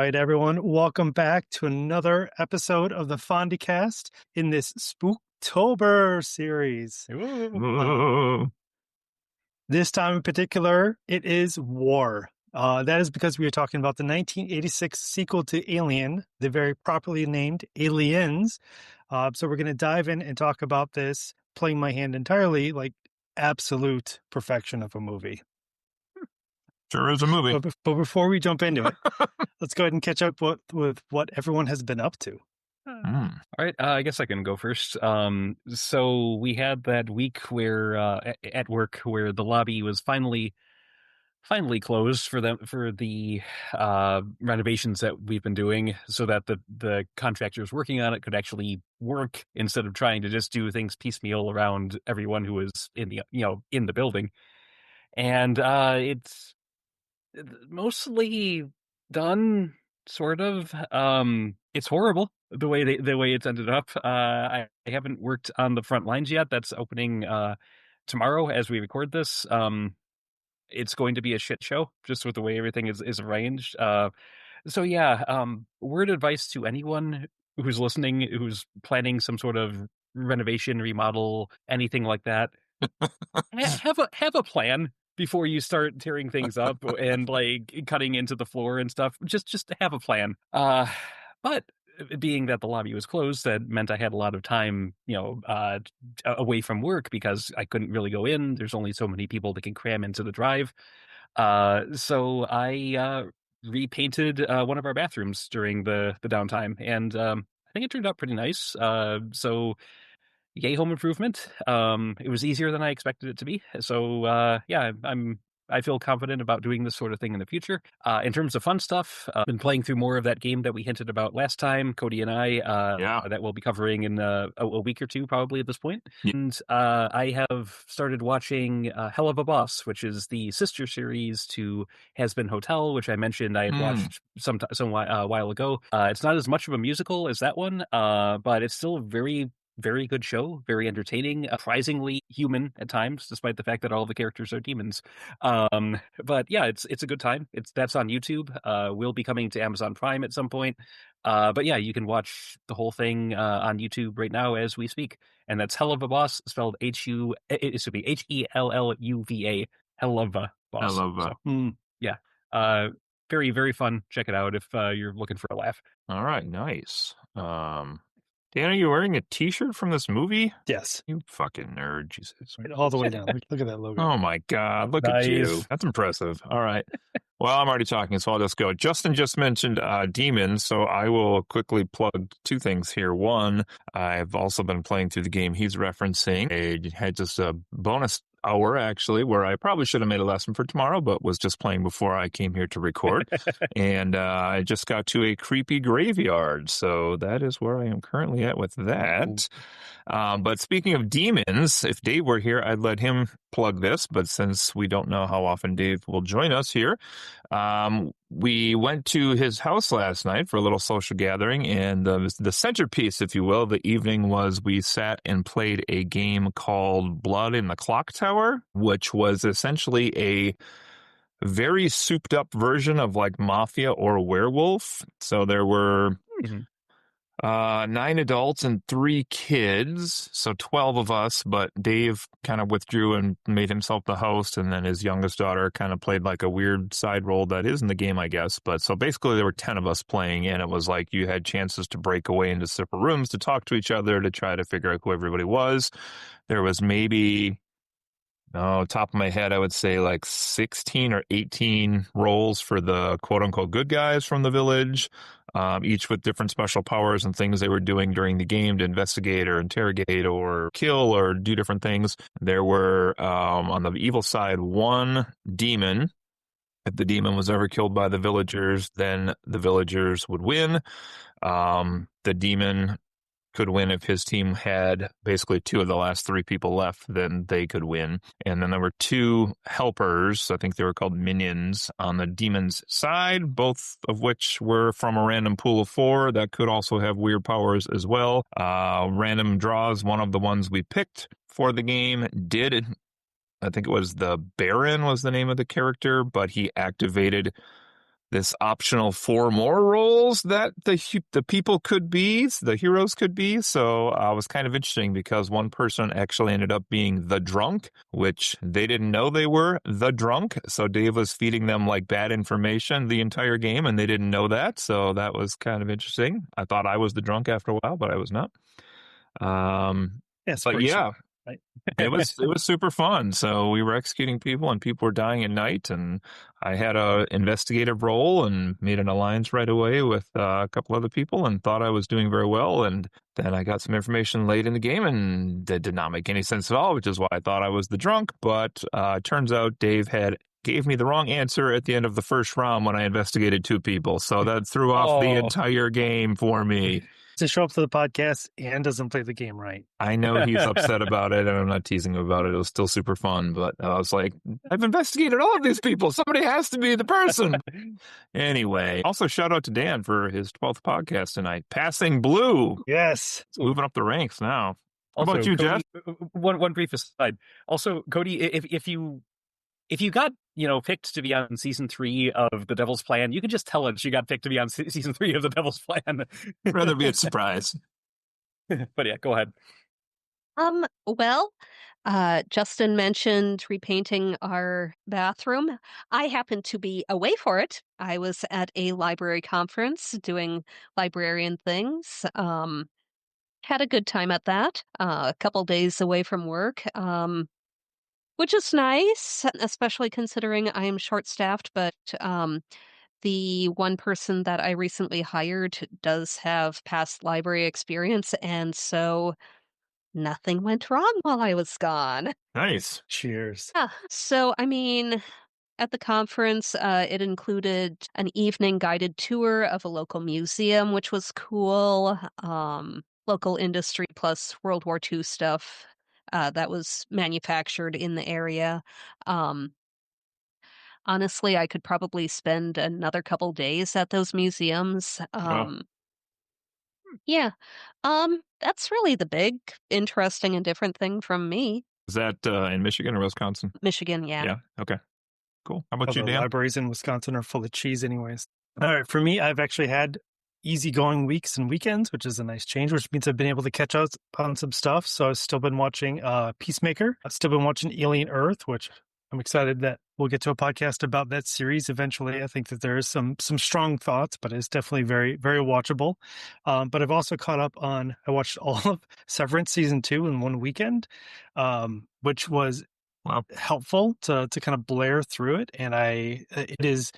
right, everyone. Welcome back to another episode of the FONDcast in this Spooktober series. This time in particular, it is war. That is because we are talking about the 1986 sequel to Alien, the very properly named Aliens. So we're going to dive in and talk about this, playing my hand entirely, like absolute perfection of a movie. Sure is a movie. But before we jump into it, let's go ahead and catch up with what everyone has been up to. All right, I guess I can go first. So we had that week where at work where the lobby was finally closed for the renovations that we've been doing, so that the contractors working on it could actually work instead of trying to just do things piecemeal around everyone who was in the building. And it's mostly done, sort of. It's horrible the way it's ended up. I haven't worked on the front lines yet. That's opening tomorrow as we record this. It's going to be a shit show just with the way everything is arranged. So yeah, word advice to anyone who's listening, who's planning some sort of renovation, remodel, anything like that. have a plan before you start tearing things up and like cutting into the floor and stuff. Just have a plan. But being that the lobby was closed, that meant I had a lot of time, away from work because I couldn't really go in. There's only so many people that can cram into the drive. So I repainted one of our bathrooms during the downtime, and I think it turned out pretty nice. So yay, home improvement. It was easier than I expected it to be. So yeah, I feel confident about doing this sort of thing in the future. In terms of fun stuff, I've been playing through more of that game that we hinted about last time, Cody and I, that we'll be covering in a week or two probably at this point. Yeah. And I have started watching Hell of a Boss, which is the sister series to Has Been Hotel, which I mentioned I had watched some while ago. It's not as much of a musical as that one, but it's still very good show, very entertaining, surprisingly human at times, despite the fact that all the characters are demons. But yeah, it's a good time. That's on YouTube. Will be coming to Amazon Prime at some point. But yeah, you can watch the whole thing on YouTube right now as we speak. And that's Hell of a Boss, spelled Helluva. Hell of a Boss. So, yeah. Very, very fun. Check it out if you're looking for a laugh. All right, nice. Dan, are you wearing a T-shirt from this movie? Yes. You fucking nerd, Jesus. Right, all the way down. Look at that logo. Oh my God, look at you. That's impressive. All right. Well, I'm already talking, so I'll just go. Justin just mentioned Demons, so I will quickly plug two things here. One, I've also been playing through the game he's referencing. I had just a bonus hour, actually, where I probably should have made a lesson for tomorrow, but was just playing before I came here to record. And I just got to a creepy graveyard, so that is where I am currently at with that. But speaking of demons, if Dave were here, I'd let him plug this, but since we don't know how often Dave will join us here, we went to his house last night for a little social gathering, and the centerpiece, if you will, the evening was we sat and played a game called Blood in the Clock Tower, which was essentially a very souped up version of like Mafia or Werewolf. So there were 9 adults and 3 kids, so 12 of us, but Dave kind of withdrew and made himself the host, and then his youngest daughter kind of played like a weird side role that is in the game, I guess. But so basically there were 10 of us playing, and it was like you had chances to break away into separate rooms to talk to each other to try to figure out who everybody was. There was maybe, top of my head, I would say like 16 or 18 roles for the quote-unquote good guys from the village, each with different special powers and things they were doing during the game to investigate or interrogate or kill or do different things. There were, on the evil side, 1 demon. If the demon was ever killed by the villagers, then the villagers would win. The demon could win if his team had basically 2 of the last 3 people left, then they could win. And then there were 2 helpers, I think they were called minions, on the demon's side, both of which were from a random pool of 4 that could also have weird powers as well. Random draws, one of the ones we picked for the game did, I think it was the Baron was the name of the character, but he activated this optional 4 more roles that the people could be, the heroes could be. So it was kind of interesting because one person actually ended up being the drunk, which they didn't know they were the drunk. So Dave was feeding them like bad information the entire game, and they didn't know that. So that was kind of interesting. I thought I was the drunk after a while, but I was not. But yeah, right? it was super fun. So we were executing people, and people were dying at night, and I had a investigative role and made an alliance right away with a couple other people, and thought I was doing very well. And then I got some information late in the game, and that did not make any sense at all, which is why I thought I was the drunk. But turns out Dave gave me the wrong answer at the end of the first round when I investigated 2 people. So that threw off the entire game for me. To show up to the podcast and doesn't play the game right. I know he's upset about it, and I'm not teasing him about it. It was still super fun, but I was like, I've investigated all of these people. Somebody has to be the person. Anyway, also shout out to Dan for his 12th podcast tonight. Passing Blue. Yes. It's moving up the ranks now. Also, how about you, Cody, Jess? One brief aside. Also, Cody, if you got, picked to be on season 3 of The Devil's Plan, you can just tell us you got picked to be on season 3 of The Devil's Plan. Rather be a surprise. But yeah, go ahead. Well, Justin mentioned repainting our bathroom. I happened to be away for it. I was at a library conference doing librarian things. Had a good time at that. A couple days away from work. Which is nice, especially considering I am short-staffed, but the one person that I recently hired does have past library experience, and so nothing went wrong while I was gone. Nice. Cheers. Yeah, so I mean, at the conference, it included an evening guided tour of a local museum, which was cool. Local industry plus World War II stuff that was manufactured in the area. Honestly, I could probably spend another couple days at those museums. Yeah. That's really the big, interesting, and different thing from me. Is that in Michigan or Wisconsin? Michigan, yeah. Yeah. Okay. Cool. How about you, The Dan? libraries in Wisconsin are full of cheese anyways. All right. For me, I've actually had easygoing weeks and weekends, which is a nice change, which means I've been able to catch up on some stuff. So I've still been watching Peacemaker. I've still been watching Alien Earth, which I'm excited that we'll get to a podcast about that series eventually. I think that there is some strong thoughts, but it's definitely very, very watchable. But I've also caught up on, I watched all of Severance season 2 in one weekend, which was helpful to kind of blare through it. And it is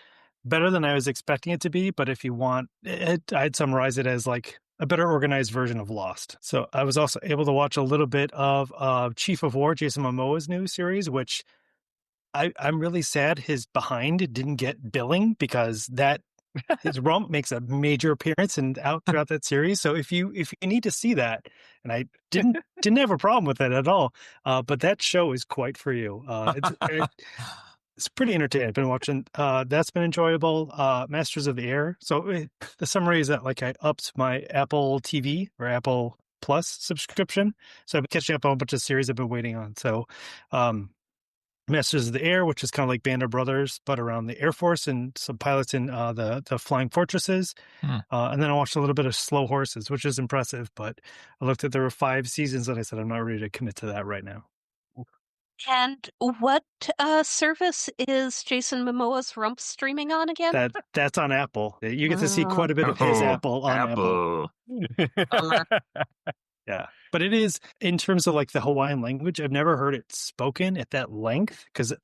better than I was expecting it to be. But if you want it, I'd summarize it as like a better organized version of Lost. So I was also able to watch a little bit of Chief of War, Jason Momoa's new series, which I'm really sad his Behind didn't get billing, because his rump makes a major appearance and out throughout that series. So if you need to see that, and I didn't have a problem with it at all, but that show is quite for you. It's pretty entertaining. I've been watching. That's been enjoyable. Masters of the Air. So the summary is that like I upped my Apple TV or Apple Plus subscription, so I've been catching up on a bunch of series I've been waiting on. So Masters of the Air, which is kind of like Band of Brothers, but around the Air Force, and some pilots in the Flying Fortresses. And then I watched a little bit of Slow Horses, which is impressive, but I looked at there were 5 seasons and I said, I'm not ready to commit to that right now. And what service is Jason Momoa's rump streaming on again? That's on Apple. You get to see quite a bit of his Apple on Apple. Yeah. But it is, in terms of like the Hawaiian language, I've never heard it spoken at that length, because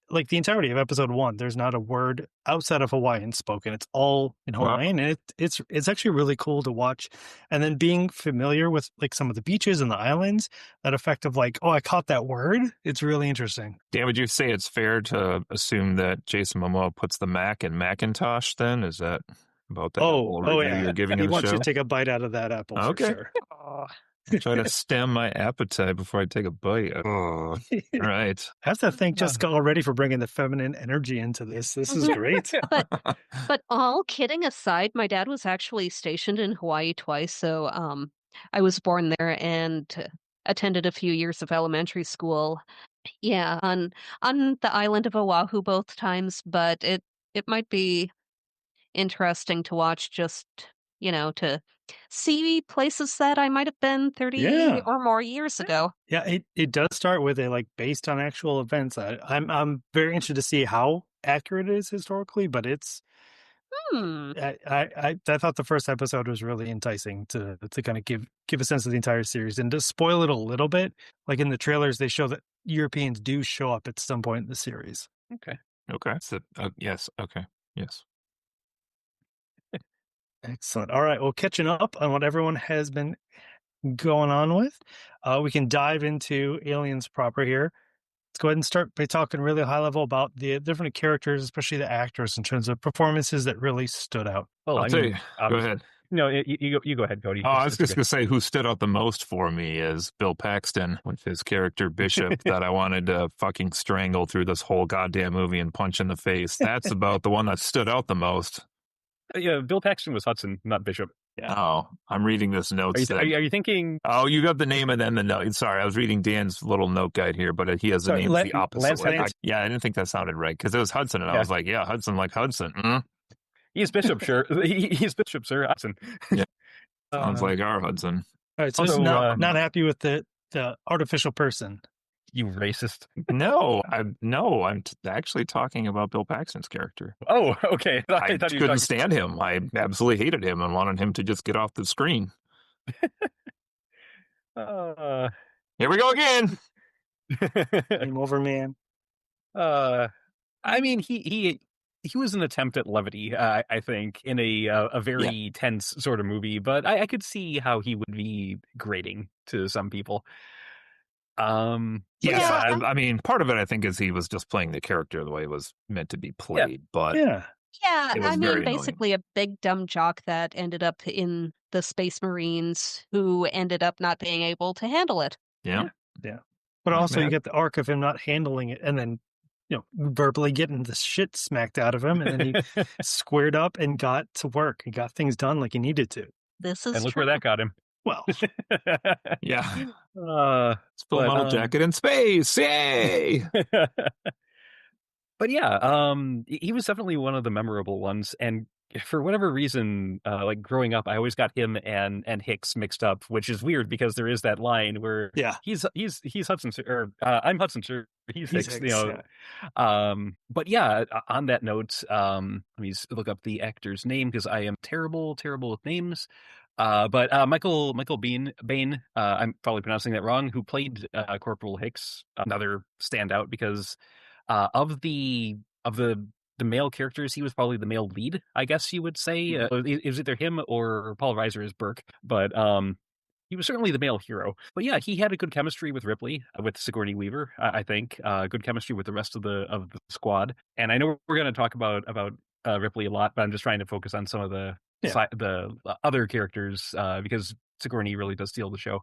like the entirety of episode 1, there's not a word outside of Hawaiian spoken. It's all in Hawaiian. And it's actually really cool to watch. And then being familiar with like some of the beaches and the islands, that effect of like, oh, I caught that word. It's really interesting. Dan, would you say it's fair to assume that Jason Momoa puts the Mac in Macintosh then? Is that about that review yeah. you're giving He the wants show? you to take a bite out of that apple for sure. Try to stem my appetite before I take a bite. Oh, right. I have to thank Jessica already for bringing the feminine energy into this. This is great. But all kidding aside, my dad was actually stationed in Hawaii twice, so I was born there and attended a few years of elementary school. Yeah, on the island of Oahu both times, but it might be interesting to watch just, to see places that I might have been 30 Yeah. or more years ago. Yeah, it does start with a based on actual events. I'm very interested to see how accurate it is historically, but it's Hmm. I thought the first episode was really enticing to kind of give a sense of the entire series. And to spoil it a little bit, like in the trailers, they show that Europeans do show up at some point in the series. Okay. So, yes. Okay. Yes. Excellent. All right. Well, catching up on what everyone has been going on with, we can dive into Aliens proper here. Let's go ahead and start by talking really high level about the different characters, especially the actors, in terms of performances that really stood out. Well, I'll tell you. Go ahead. No, you go ahead, Cody. Oh, I was just going to say who stood out the most for me is Bill Paxton with his character Bishop that I wanted to fucking strangle through this whole goddamn movie and punch in the face. That's about the one that stood out the most. Yeah, Bill Paxton was Hudson, not Bishop. Yeah. Oh, I'm reading this notes. Are you thinking? Oh, you got the name and then the note. Sorry, I was reading Dan's little note guide here, but he has the name the opposite way. Yeah, I didn't think that sounded right because it was Hudson, and I was like, yeah, Hudson like Hudson. Mm-hmm. He's Bishop, sure. He's Bishop, sir. Hudson. Yeah, sounds like our Hudson. All right, so not happy with the artificial person. You racist. No, I'm actually talking about Bill Paxton's character. Oh, okay. I couldn't stand him. I absolutely hated him and wanted him to just get off the screen. Here we go again. Game over, man. I mean, he was an attempt at levity, I think, in a very tense sort of movie, but I could see how he would be grating to some people. I mean, part of it I think is he was just playing the character the way it was meant to be played, but I mean, basically a big dumb jock that ended up in the Space Marines who ended up not being able to handle it. Yeah. But also you get the arc of him not handling it and then verbally getting the shit smacked out of him, and then he squared up and got to work. He got things done like he needed to. This is and look where that got him. Well, yeah. Full Metal Jacket in space, yay! But yeah, he was definitely one of the memorable ones, and for whatever reason, like growing up, I always got him and Hicks mixed up, which is weird because there is that line where he's Hudson, or I'm Hudson, sir. He's Hicks, But yeah, on that note, let me look up the actor's name because I am terrible with names. But Michael Bain, I'm probably pronouncing that wrong, who played Corporal Hicks, another standout because of the male characters, he was probably the male lead, I guess you would say. It was either him or Paul Reiser as Burke, but he was certainly the male hero. But yeah, he had a good chemistry with Ripley, with Sigourney Weaver, I think. Good chemistry with the rest of the squad. And I know we're going to talk about Ripley a lot, but I'm just trying to focus on some of the other characters because Sigourney really does steal the show.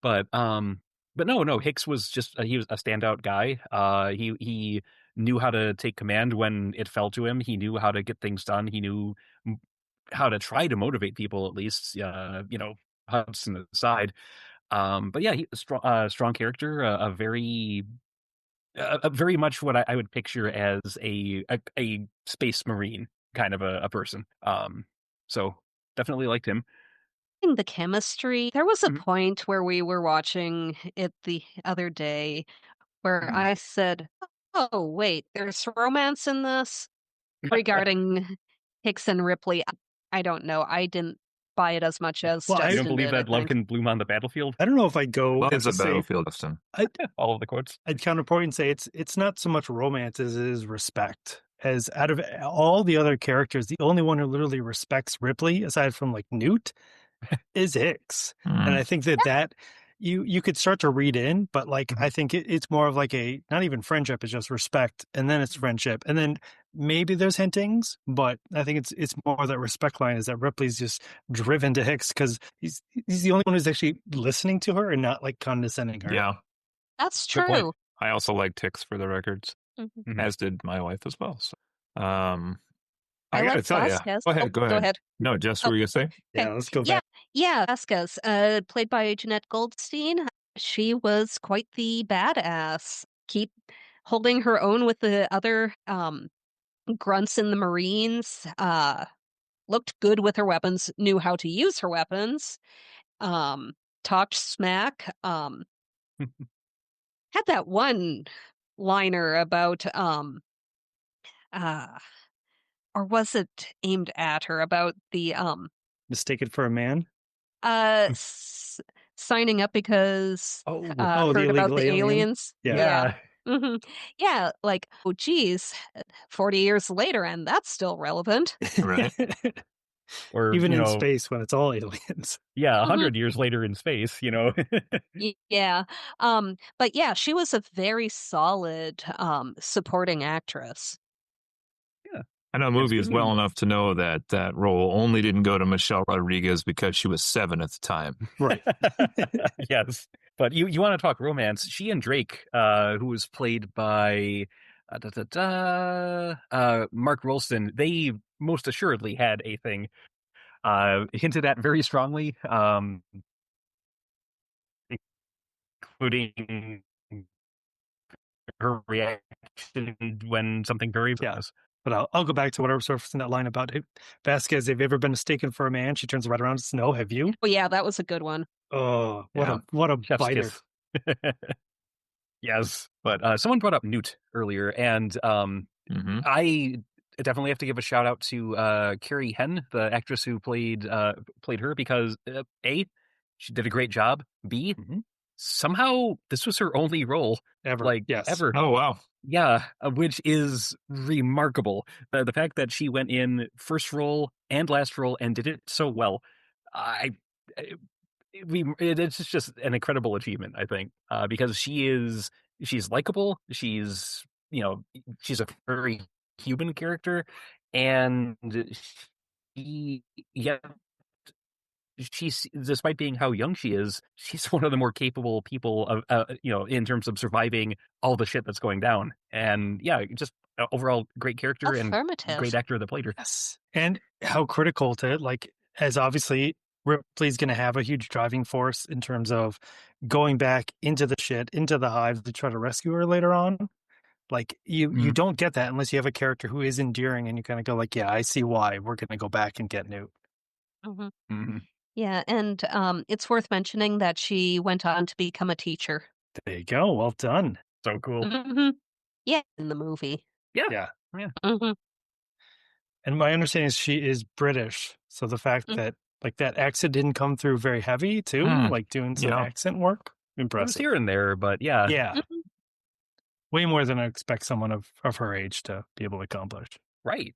But no, Hicks was just he was a standout guy. He knew how to take command when it fell to him. He knew how to get things done. He knew how to try to motivate people, at least. Hudson aside. But yeah, he strong character, a very much what I would picture as a space marine kind of a person. So definitely liked him. The chemistry. There was a point where we were watching it the other day where I said, "Oh, wait, there's romance in this?" Regarding Hicks and Ripley. I don't know. I didn't buy it as much as Justin you don't believe did, that love can bloom on the battlefield? I don't know if I'd go as a battlefield, Justin. All of the quotes. I'd counterpoint and say it's not so much romance as it is respect. As out of all the other characters, the only one who literally respects Ripley, aside from like Newt, is Hicks. And I think that you could start to read in, but like I think it's more of like a not even friendship, it's just respect, and then it's friendship, and then maybe there's hintings, but I think it's more that respect line is that Ripley's just driven to Hicks because he's the only one who's actually listening to her and not like condescending her. Yeah, that's true. I also liked Hicks for the records, as did my wife as well. So, I gotta tell you. Go ahead. No, Jess, what were you gonna say? Yeah, let's go back. Yeah, Vasquez, played by Jeanette Goldstein. She was quite the badass. Keep holding her own with the other grunts in the Marines. looked good with her weapons, knew how to use her weapons, talked smack, had that one liner about uh or was it aimed at her about the Mistaken for a man? s- signing up because The heard about illegal the alien? aliens. Yeah. Hmm. Yeah, like, oh geez, 40 years later and that's still relevant. Right. Or, Even in space when it's all aliens. Yeah, Mhm. 100 years later in space, Yeah. But yeah, she was a very solid supporting actress. Yeah. I know movies well enough to know that that role only didn't go to Michelle Rodriguez because she was 7 at the time. Right. Yes. But you want to talk romance? She and Drake, who was played by Mark Rolston, they most assuredly had a thing. Hinted at very strongly, including her reaction when something very Yeah. But I'll go back to whatever surfaced in that line about it. Vasquez, have you ever been mistaken for a man? She turns right around and says, no, have you? Oh yeah, that was a good one. Oh, what a Chef's biter. kiss. Yes, but someone brought up Newt earlier, and I definitely have to give a shout out to Carrie Henn, the actress who played her, because A, she did a great job. B, somehow this was her only role Ever. ever. Oh, wow. Yeah, which is remarkable. The fact that she went in first role and last role and did it so well, it's just an incredible achievement, I think, because she's likable. She's she's a very human character, and yeah, she's, despite being how young she is, she's one of the more capable people of in terms of surviving all the shit that's going down. And yeah, just overall great character and great actor that played her. Yes, and how critical to as obviously Ripley's going to have a huge driving force in terms of going back into the shit, into the hive to try to rescue her later on. Like you don't get that unless you have a character who is enduring, and you kind of go like, yeah, I see why we're going to go back and get Newt. Yeah, and it's worth mentioning that she went on to become a teacher. There you go. Well done. So cool. Yeah, in the movie. Yeah. And my understanding is she is British, so the fact that that accent didn't come through very heavy too, like doing some accent work, impressive. It was here and there, but yeah. Way more than I expect someone of her age to be able to accomplish. Right.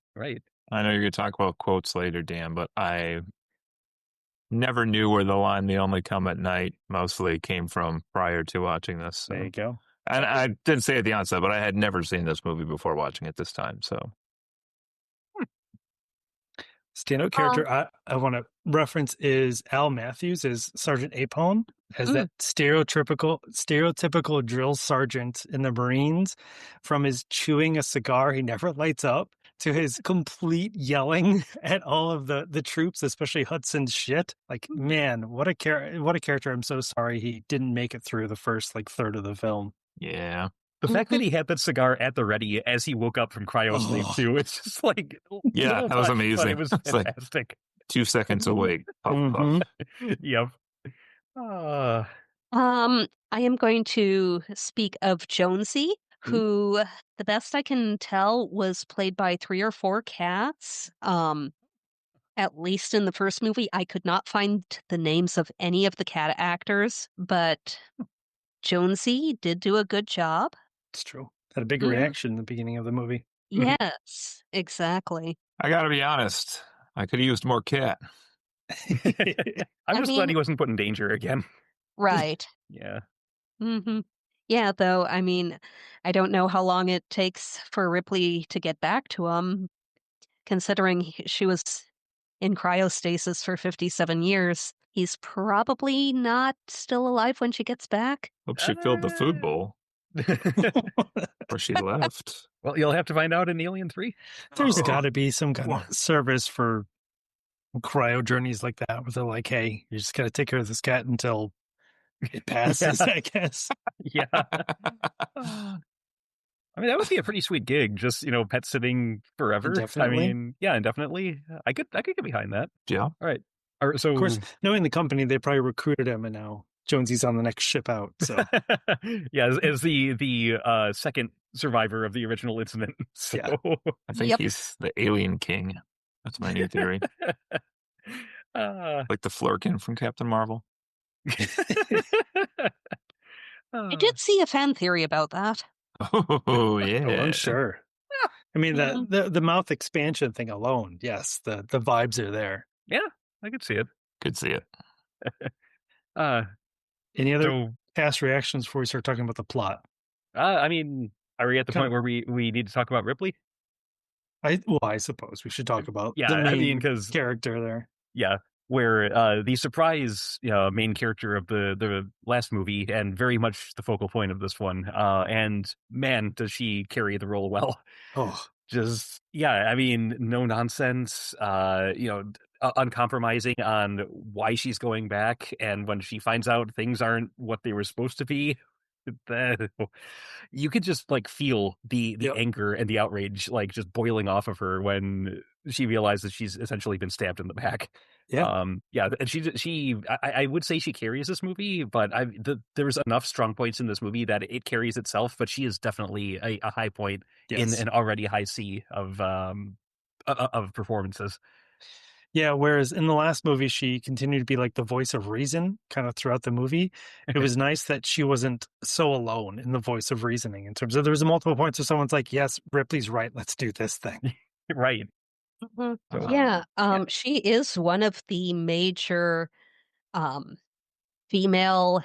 I know you're going to talk about quotes later, Dan, but I never knew where the line "they only come at night" mostly came from prior to watching this. So. There you go. And I didn't say at the onset, but I had never seen this movie before watching it this time. So, standout character I want to reference is Al Matthews as Sergeant Apone, as that stereotypical drill sergeant in the Marines, from his chewing a cigar he never lights up to his complete yelling at all of the troops, especially Hudson's shit. Like, man, what a character. I'm so sorry he didn't make it through the first third of the film. Yeah. The fact that he had that cigar at the ready as he woke up from cryo sleep too, it's just like, yeah, that was amazing. It was fantastic. 2 seconds awake. Puff. Yep. I am going to speak of Jonesy, who, the best I can tell, was played by 3 or 4 cats. At least in the first movie, I could not find the names of any of the cat actors, but Jonesy did do a good job. It's true. Had a big reaction in the beginning of the movie. Yes, exactly. I gotta be honest. I could have used more cat. I'm just glad he wasn't put in danger again. Right. Yeah. Yeah, though, I mean, I don't know how long it takes for Ripley to get back to him, considering she was in cryostasis for 57 years. He's probably not still alive when she gets back. Hope she filled the food bowl. Or she left. Well, you'll have to find out in Alien 3. There's got to be some kind of service for cryo journeys like that, where they're like, hey, you just got to take care of this cat until it passes, I guess. Yeah. I mean, that would be a pretty sweet gig. Just, pet sitting forever. Indefinitely? I mean, yeah, indefinitely. I could get behind that. Yeah. All right. All right, so Of course, knowing the company, they probably recruited him, and now Jonesy's on the next ship out. So yeah, as the second survivor of the original incident. So Yeah. I think Yep. he's the alien king. That's my new theory. Like the Flurkin from Captain Marvel. I did see a fan theory about that. Oh, yeah. Oh, I'm sure. I mean, Yeah. the mouth expansion thing alone, yes, the vibes are there. Yeah, I could see it. Could see it. Any other So, cast reactions before we start talking about the plot? I mean, are we at the Kind point where we need to talk about Ripley? I suppose we should talk about Yeah, the I main mean, 'cause- character there. Yeah, where the surprise main character of the last movie and very much the focal point of this one. And man, does she carry the role well. Oh, Just, yeah, I mean, no nonsense, uncompromising on why she's going back. And when she finds out things aren't what they were supposed to be, that, you could just like feel the Yep. anger and the outrage like just boiling off of her when she realizes she's essentially been stabbed in the back. yeah. And I would say she carries this movie, but there's enough strong points in this movie that it carries itself. But she is definitely a high point in Yes. an already high sea of performances. Yeah, whereas in the last movie, she continued to be like the voice of reason kind of throughout the movie. It was nice that she wasn't so alone in the voice of reasoning in terms of there was multiple points where someone's like, yes, Ripley's right. Let's do this thing. Right. Mhm. So, Yeah, yeah. she is one of the major female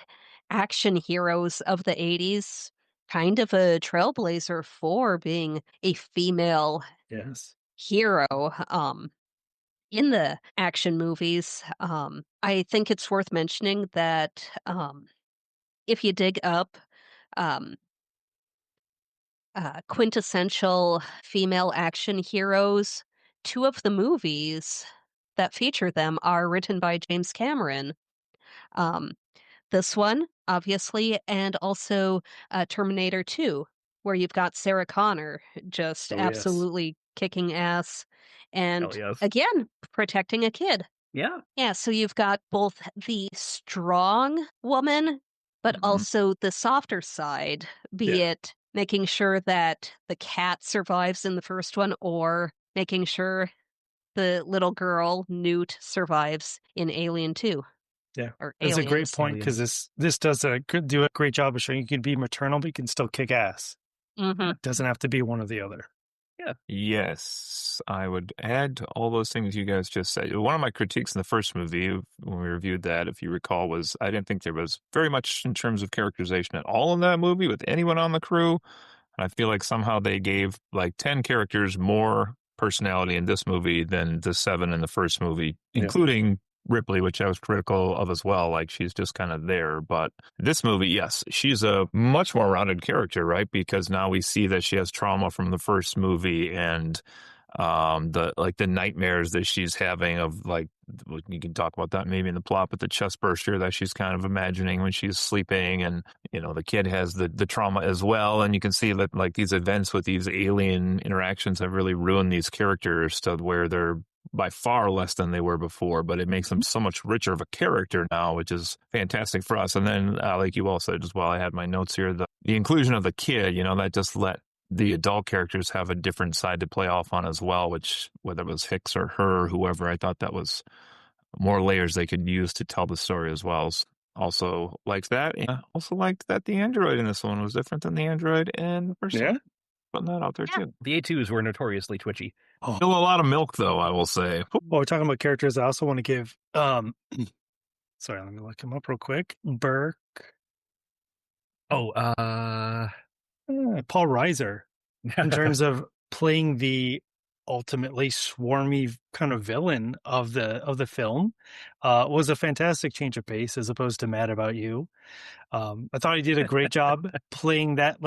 action heroes of the 80s, kind of a trailblazer for being a female Yes. hero in the action movies. I think it's worth mentioning that if you dig up um, quintessential female action heroes, two of the movies that feature them are written by James Cameron. Um, this one, obviously, and also Terminator 2, where you've got Sarah Connor just Oh, yes. absolutely kicking ass Hell and, yes. again, protecting a kid. Yeah. Yeah, so you've got both the strong woman, but Mhm. also the softer side, be Yeah. it making sure that the cat survives in the first one or making sure the little girl, Newt, survives in Alien 2. Yeah. Or That's a great Aliens. point because this does do a great job of showing you can be maternal, but you can still kick ass. Mhm. It doesn't have to be one or the other. Yeah. Yes, I would add to all those things you guys just said. One of my critiques in the first movie, when we reviewed that, if you recall, was I didn't think there was very much in terms of characterization at all in that movie with anyone on the crew. And I feel like somehow they gave like 10 characters more personality in this movie than the 7 in the first movie, Yeah. including Ripley, which I was critical of as well. Like she's just kind of there. But this movie, yes, she's a much more rounded character, right? Because now we see that she has trauma from the first movie and the nightmares that she's having of like, you can talk about that maybe in the plot, but the chest burster that she's kind of imagining when she's sleeping, and the kid has the trauma as well, and you can see that like these events with these alien interactions have really ruined these characters to where they're by far less than they were before, but it makes them so much richer of a character now, which is fantastic for us. And then, like you all said as well, I had my notes here, the inclusion of the kid, that just let the adult characters have a different side to play off on as well, which whether it was Hicks or her, whoever, I thought that was more layers they could use to tell the story as well. Also liked that. And also liked that the android in this one was different than the android in the first one. Putting that out there too. The A2s were notoriously twitchy. Oh. Still a lot of milk though, I will say. While we're talking about characters, I also want to give sorry, let me look him up real quick. Burke. Oh, Paul Reiser, in terms of playing the ultimately swarmy kind of villain of the film, was a fantastic change of pace as opposed to Mad About You. I thought he did a great job playing that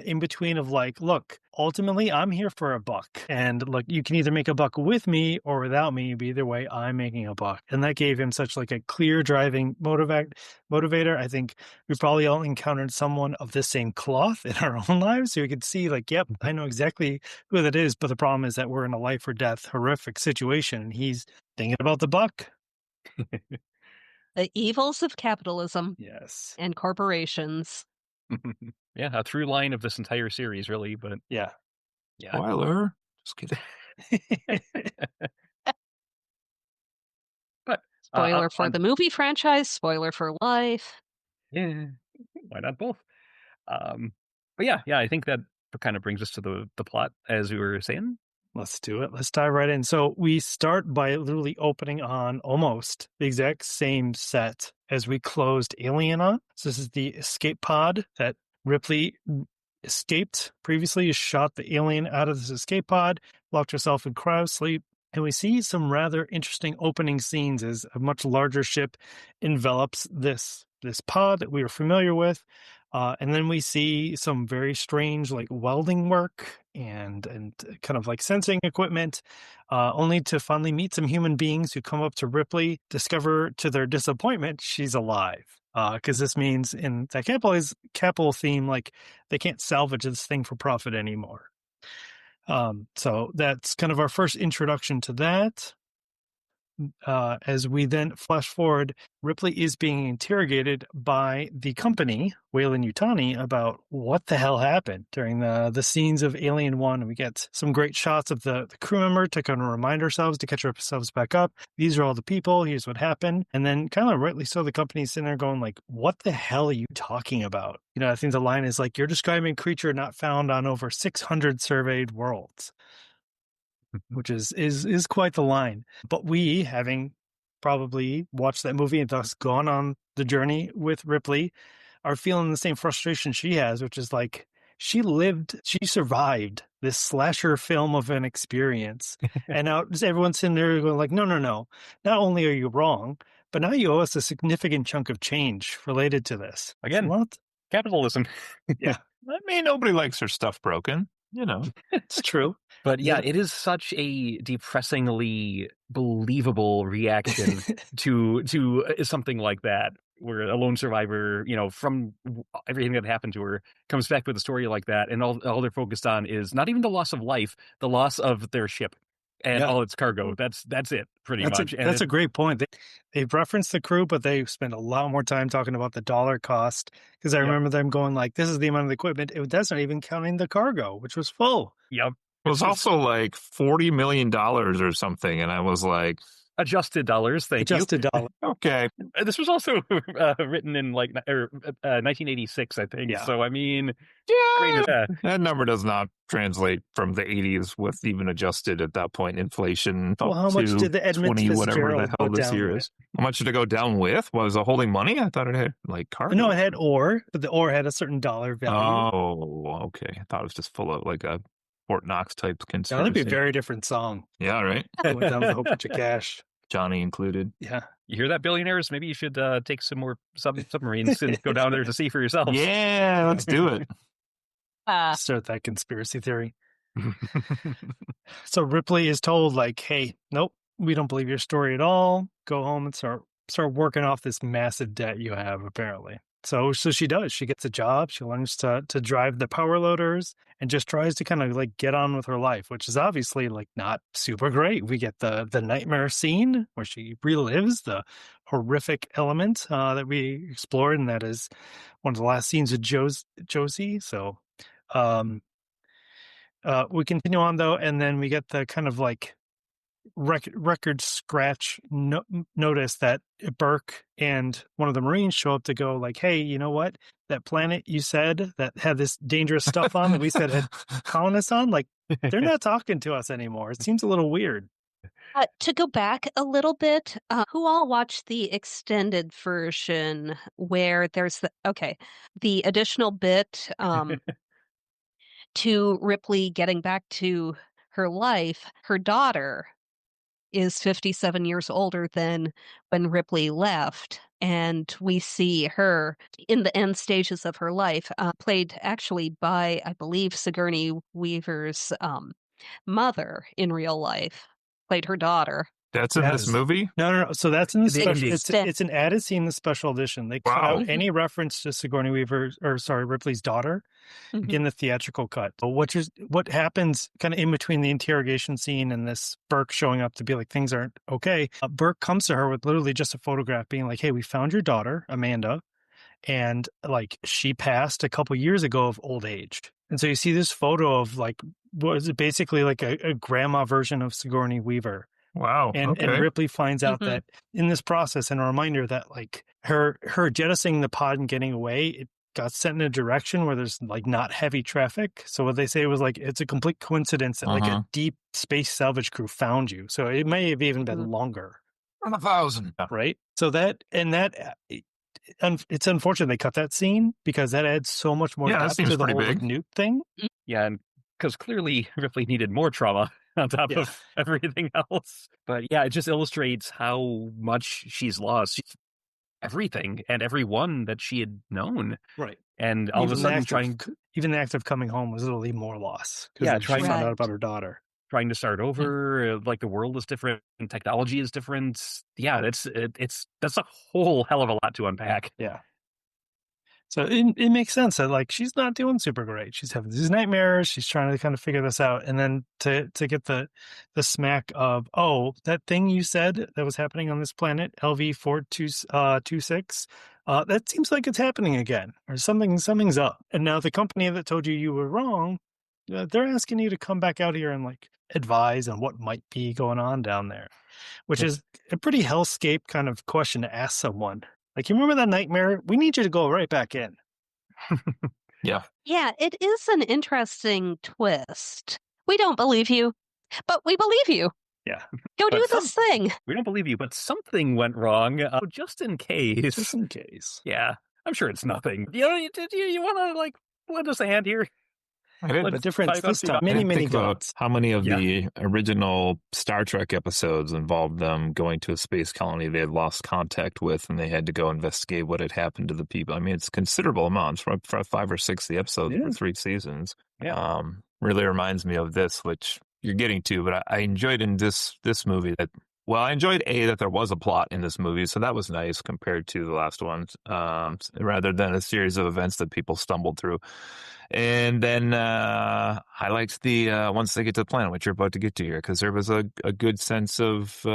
in between of like, look, ultimately, I'm here for a buck. And look, you can either make a buck with me or without me, but either way, I'm making a buck. And that gave him such like a clear driving motivator. I think we've probably all encountered someone of the same cloth in our own lives. So you could see like, yep, I know exactly who that is. But the problem is that we're in a life or death horrific situation. And he's thinking about the buck. The evils of capitalism. Yes. And corporations. Yeah, a through line of this entire series, really. But yeah. Spoiler. Just kidding. But spoiler for the movie franchise, spoiler for life. Yeah, why not both? But yeah, I think that kind of brings us to the plot, as we were saying. Let's do it. Let's dive right in. So we start by literally opening on almost the exact same set as we closed Alien on. So this is the escape pod that Ripley escaped previously. Shot the alien out of this escape pod, locked herself in cryo sleep, and we see some rather interesting opening scenes as a much larger ship envelops this pod that we are familiar with. And then we see some very strange like welding work and kind of like sensing equipment, only to finally meet some human beings who come up to Ripley, discover to their disappointment she's alive. Because this means in that capital theme, like they can't salvage this thing for profit anymore. So that's kind of our first introduction to that. As we then flash forward, Ripley is being interrogated by the company, Weyland-Yutani, about what the hell happened during the scenes of Alien 1. We get some great shots of the crew member to kind of remind ourselves to catch ourselves back up. These are all the people. Here's what happened. And then kind of rightly so, the company's sitting there going like, what the hell are you talking about? You know, I think the line is like, you're describing a creature not found on over 600 surveyed worlds. Which is quite the line. But we, having probably watched that movie and thus gone on the journey with Ripley, are feeling the same frustration she has, which is like, she survived this slasher film of an experience. And now everyone's sitting there going like, no. Not only are you wrong, but now you owe us a significant chunk of change related to this. Again, what? Capitalism. Yeah. I mean, nobody likes their stuff broken. You know, it's true. But yeah, it is such a depressingly believable reaction to something like that, where a lone survivor, you know, from everything that happened to her, comes back with a story like that, and all they're focused on is not even the loss of life, the loss of their ship and all its cargo. That's it, pretty much. That's a great point. They've referenced the crew, but they spend a lot more time talking about the dollar cost, because I remember them going like, this is the amount of equipment. That's not even counting the cargo, which was full. Yep. It was also like $40 million or something. And I was like, adjusted dollars, thank you. Adjusted dollars. Okay. This was also written in like 1986, I think. Yeah. So, I mean, that number does not translate from the 80s with even adjusted at that point inflation. Well, how much did the Edmunds 20, whatever Fitzgerald the hell go this down year with? is? How much did it go down with? Was it holding money? I thought it had like cargo. No, it had ore, but the ore had a certain dollar value. Oh, okay. I thought it was just full of like a Fort Knox type conspiracy. That'd be a very different song. Yeah, right. It went down with a whole bunch of cash. Johnny included. Yeah. You hear that, billionaires? Maybe you should take some more submarines and go down there to see for yourselves. Yeah, let's do it. Start that conspiracy theory. So Ripley is told like, hey, nope, we don't believe your story at all. Go home and start working off this massive debt you have, apparently. So she does. She gets a job. She learns to drive the power loaders and just tries to kind of like get on with her life, which is obviously like not super great. We get the nightmare scene where she relives the horrific element that we explored, and that is one of the last scenes of Josie. So we continue on though, and then we get the kind of like record scratch notice that Burke and one of the Marines show up to go like, hey, you know what? That planet you said that had this dangerous stuff on that we said had colonists on, like they're not talking to us anymore. It seems a little weird. To go back a little bit, who all watched the extended version where there's the additional bit to Ripley getting back to her life, her daughter is 57 years older than when Ripley left. And we see her in the end stages of her life, played actually by, I believe, Sigourney Weaver's mother in real life, played her daughter. That's in this movie? No. So that's in the special. indie. It's an added scene in the special edition. They cut out any reference to Sigourney Weaver, Ripley's daughter, in the theatrical cut. What happens kind of in between the interrogation scene and this Burke showing up to be like, things aren't okay. Burke comes to her with literally just a photograph being like, hey, we found your daughter, Amanda, and like she passed a couple years ago of old age. And so you see this photo of like, what is it, basically like a grandma version of Sigourney Weaver. Wow. And Ripley finds out that in this process, and a reminder that like her jettisoning the pod and getting away, it got sent in a direction where there's like not heavy traffic. So what they say was like, it's a complete coincidence that like a deep space salvage crew found you. So it may have even been longer. 1,000. Right. So it's unfortunate they cut that scene because that adds so much more depth to the whole like, Newt thing. Yeah, and because clearly Ripley needed more trauma on top of everything else. But yeah, it just illustrates how much she's lost. Everything and everyone that she had known. Right. And all of a sudden even the act of coming home was literally more loss. Yeah, she found out about her daughter. Trying to start over, like the world is different and technology is different. Yeah, that's a whole hell of a lot to unpack. Yeah. So it makes sense that like she's not doing super great. She's having these nightmares. She's trying to kind of figure this out, and then to get the smack of that thing you said that was happening on this planet LV-4226. That seems like it's happening again, or something's up. And now the company that told you were wrong, they're asking you to come back out here and like advise on what might be going on down there, which is a pretty hellscape kind of question to ask someone. Like, you remember that nightmare? We need you to go right back in. Yeah. Yeah, it is an interesting twist. We don't believe you, but we believe you. Yeah. Go do this thing. We don't believe you, but something went wrong. Just in case. Just in case. Yeah. I'm sure it's nothing. You want to, like, lend us a hand here? I did, but different this time. Many about how many of the original Star Trek episodes involved them going to a space colony they had lost contact with, and they had to go investigate what had happened to the people. I mean, it's considerable amounts for 5 or 6 the episodes for 3 seasons. Yeah. Really reminds me of this, which you're getting to, but I enjoyed in this movie that. Well, I enjoyed that there was a plot in this movie, so that was nice compared to the last ones, rather than a series of events that people stumbled through. And then I liked the once they get to the planet, which you're about to get to here, because there was a good sense of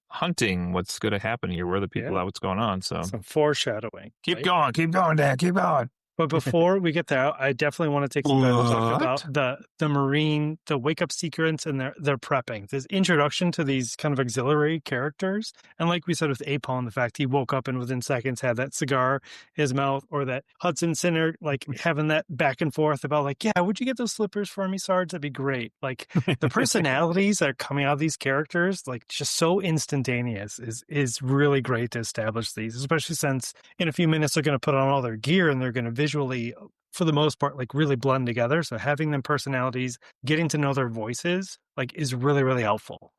hunting what's going to happen here, where the people out what's going on. So some foreshadowing. Keep going, Dad, keep going. But before we get there, I definitely want to take some time to talk about the Marine, the wake-up sequence and their prepping. This introduction to these kind of auxiliary characters. And like we said with Apon, the fact he woke up and within seconds had that cigar in his mouth, or that Hudson Sinner, like having that back and forth about like, yeah, would you get those slippers for me, Sarge? That'd be great. Like the personalities that are coming out of these characters, like just so instantaneous is really great to establish these, especially since in a few minutes they're going to put on all their gear and they're going to visually, for the most part, like really blend together. So having them personalities, getting to know their voices, like is really, really helpful.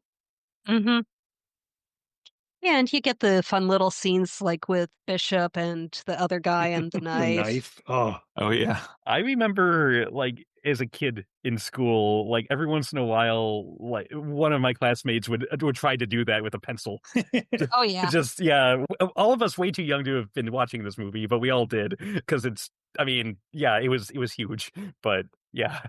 Mm-hmm. Yeah, and you get the fun little scenes like with Bishop and the other guy and the knife. Oh yeah. I remember like as a kid in school, like every once in a while, like one of my classmates would try to do that with a pencil. Oh yeah. Just all of us way too young to have been watching this movie, but we all did because it was huge. But yeah.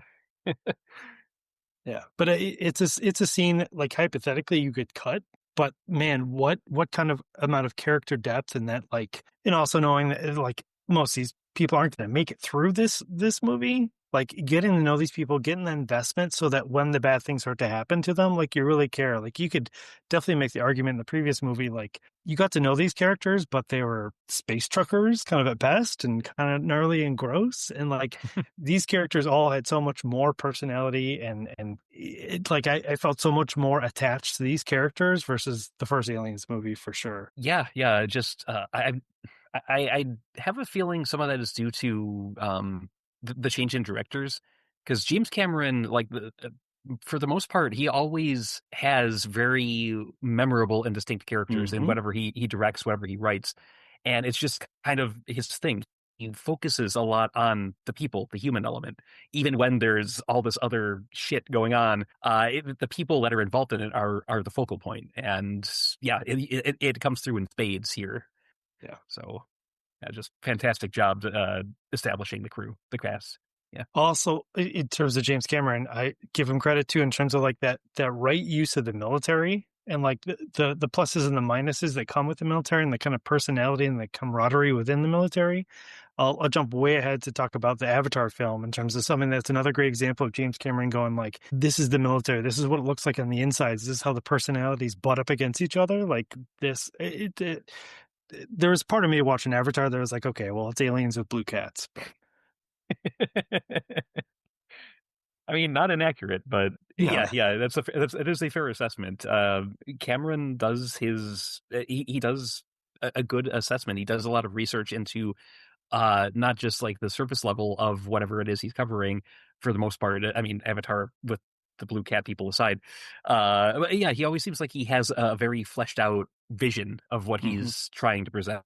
Yeah, but it's a scene that, like, hypothetically you could cut, but man, what kind of amount of character depth and that, like, and also knowing that like most of these people aren't going to make it through this movie, like getting to know these people, getting the investment so that when the bad things start to happen to them, like you really care. Like you could definitely make the argument in the previous movie, like you got to know these characters, but they were space truckers kind of at best and kind of gnarly and gross. And like these characters all had so much more personality and it, like I felt so much more attached to these characters versus the first Aliens movie for sure. Yeah. Just I have a feeling some of that is due to the change in directors, because James Cameron, like for the most part, he always has very memorable and distinct characters in whatever he directs, whatever he writes. And it's just kind of his thing. He focuses a lot on the people, the human element, even when there's all this other shit going on. The people that are involved in it are the focal point, and yeah, it comes through in spades here. Yeah. So, yeah, just fantastic job establishing the crew, the cast. Yeah. Also, in terms of James Cameron, I give him credit too in terms of like that right use of the military and like the pluses and the minuses that come with the military and the kind of personality and the camaraderie within the military. I'll jump way ahead to talk about the Avatar film in terms of something that's another great example of James Cameron going like, this is the military. This is what it looks like on the insides. This is how the personalities butt up against each other. Like this, there was part of me watching Avatar that was like, okay, well, it's aliens with blue cats. I mean, not inaccurate, but yeah, it is a fair assessment. Cameron does he does a good assessment. He does a lot of research into not just like the surface level of whatever it is he's covering for the most part. I mean, Avatar with the blue cat people aside. But yeah, he always seems like he has a very fleshed out vision of what he's trying to present.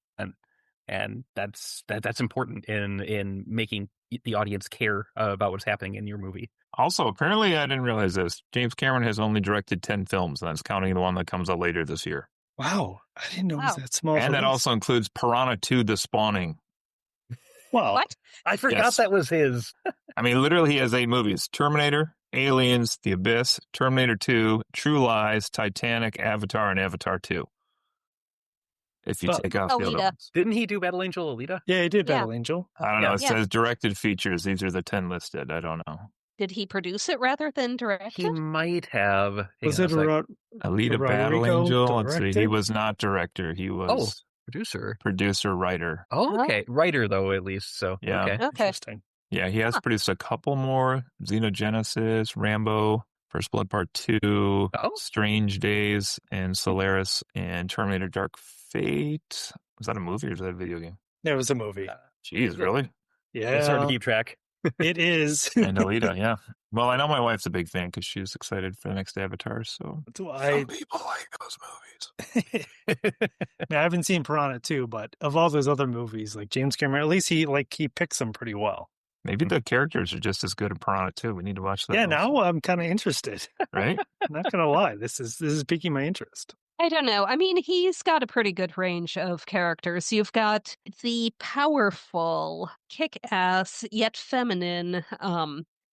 And that's important in making the audience care about what's happening in your movie. Also, apparently, I didn't realize this. James Cameron has only directed 10 films, and that's counting the one that comes out later this year. Wow. I didn't know it was that small. And that also includes Piranha 2, The Spawning. Wow. What? I forgot that was his. I mean, literally, he has 8 movies. Terminator, Aliens, The Abyss, Terminator 2, True Lies, Titanic, Avatar, and Avatar 2. If you take off the other ones. Didn't he do Battle Angel Alita? Yeah, he did Battle Angel. I don't know. It says directed features. These are the 10 listed. I don't know. Did he produce it rather than direct He it? might have. Was it Alita Battle Angel? Let's see. He was not director. He was producer, writer. Oh, okay. Writer, though, at least. So, yeah. Okay. Interesting. Yeah, he has produced a couple more. Xenogenesis, Rambo, First Blood Part 2, Strange Days, and Solaris, and Terminator Dark Fate. Was that a movie or was that a video game? It was a movie. Jeez, really? Yeah. It's hard to keep track. It is. And Alita, yeah. Well, I know my wife's a big fan because she's excited for the next Avatar, so some people like those movies. I haven't seen Piranha 2, but of all those other movies, like James Cameron, at least he picks them pretty well. Maybe the characters are just as good in Piranha 2. We need to watch that. Yeah, now I'm kind of interested. Right? I'm not going to lie. This is piquing my interest. I don't know. I mean, he's got a pretty good range of characters. You've got the powerful, kick-ass, yet feminine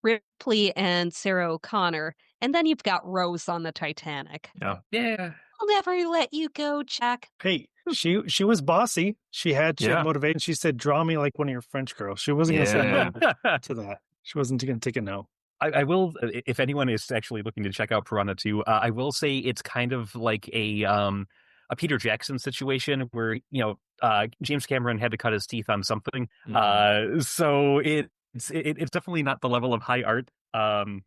Ripley and Sarah O'Connor. And then you've got Rose on the Titanic. Yeah. I'll never let you go, Jack. Hey, she was bossy. She had motivation. She said, draw me like one of your French girls. She wasn't going to say no to that. She wasn't going to take a no. I will, if anyone is actually looking to check out Piranha 2, I will say it's kind of like a Peter Jackson situation where, James Cameron had to cut his teeth on something. So it's definitely not the level of high art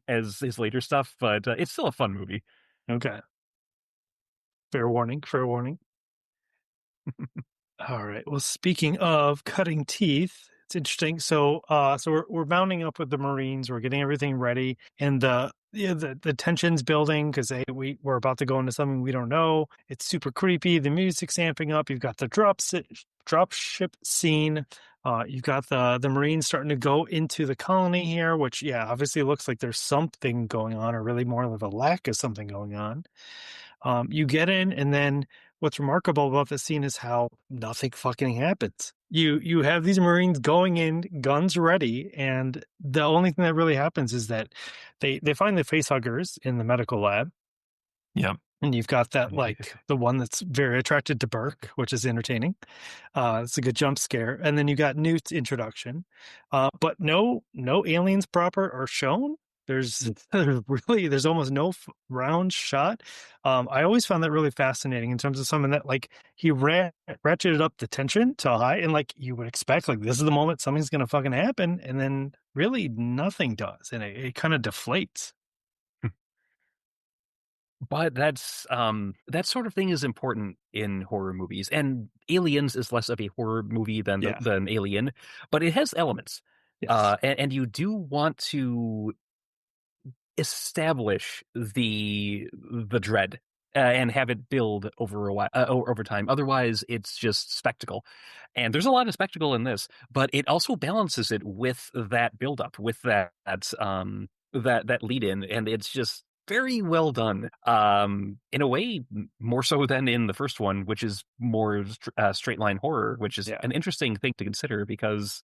as his later stuff, but it's still a fun movie. Okay. Fair warning. All right. Well, speaking of cutting teeth, it's interesting. So we're mounting up with the Marines. We're getting everything ready, and the tension's building because we're about to go into something we don't know. It's super creepy. The music's amping up. You've got the drop ship scene. You've got the Marines starting to go into the colony here, which obviously looks like there's something going on, or really more of a lack of something going on. You get in, and then what's remarkable about this scene is how nothing fucking happens. You have these Marines going in, guns ready, and the only thing that really happens is that they find the facehuggers in the medical lab. Yep. And you've got that, like, the one that's very attracted to Burke, which is entertaining. It's a good jump scare. And then you got Newt's introduction. But no aliens proper are shown. There's almost no round shot. I always found that really fascinating in terms of something that, like, he ratcheted up the tension to high, and like you would expect, like, this is the moment something's going to fucking happen, and then really nothing does, and it kind of deflates. But that sort of thing is important in horror movies, and Aliens is less of a horror movie than Alien, but it has elements. Yes. And you do want to establish the dread and have it build over a while, over time. Otherwise, it's just spectacle. And there's a lot of spectacle in this, but it also balances it with that buildup, with that lead in, and it's just very well done. In a way, more so than in the first one, which is more straight line horror, which is an interesting thing to consider because,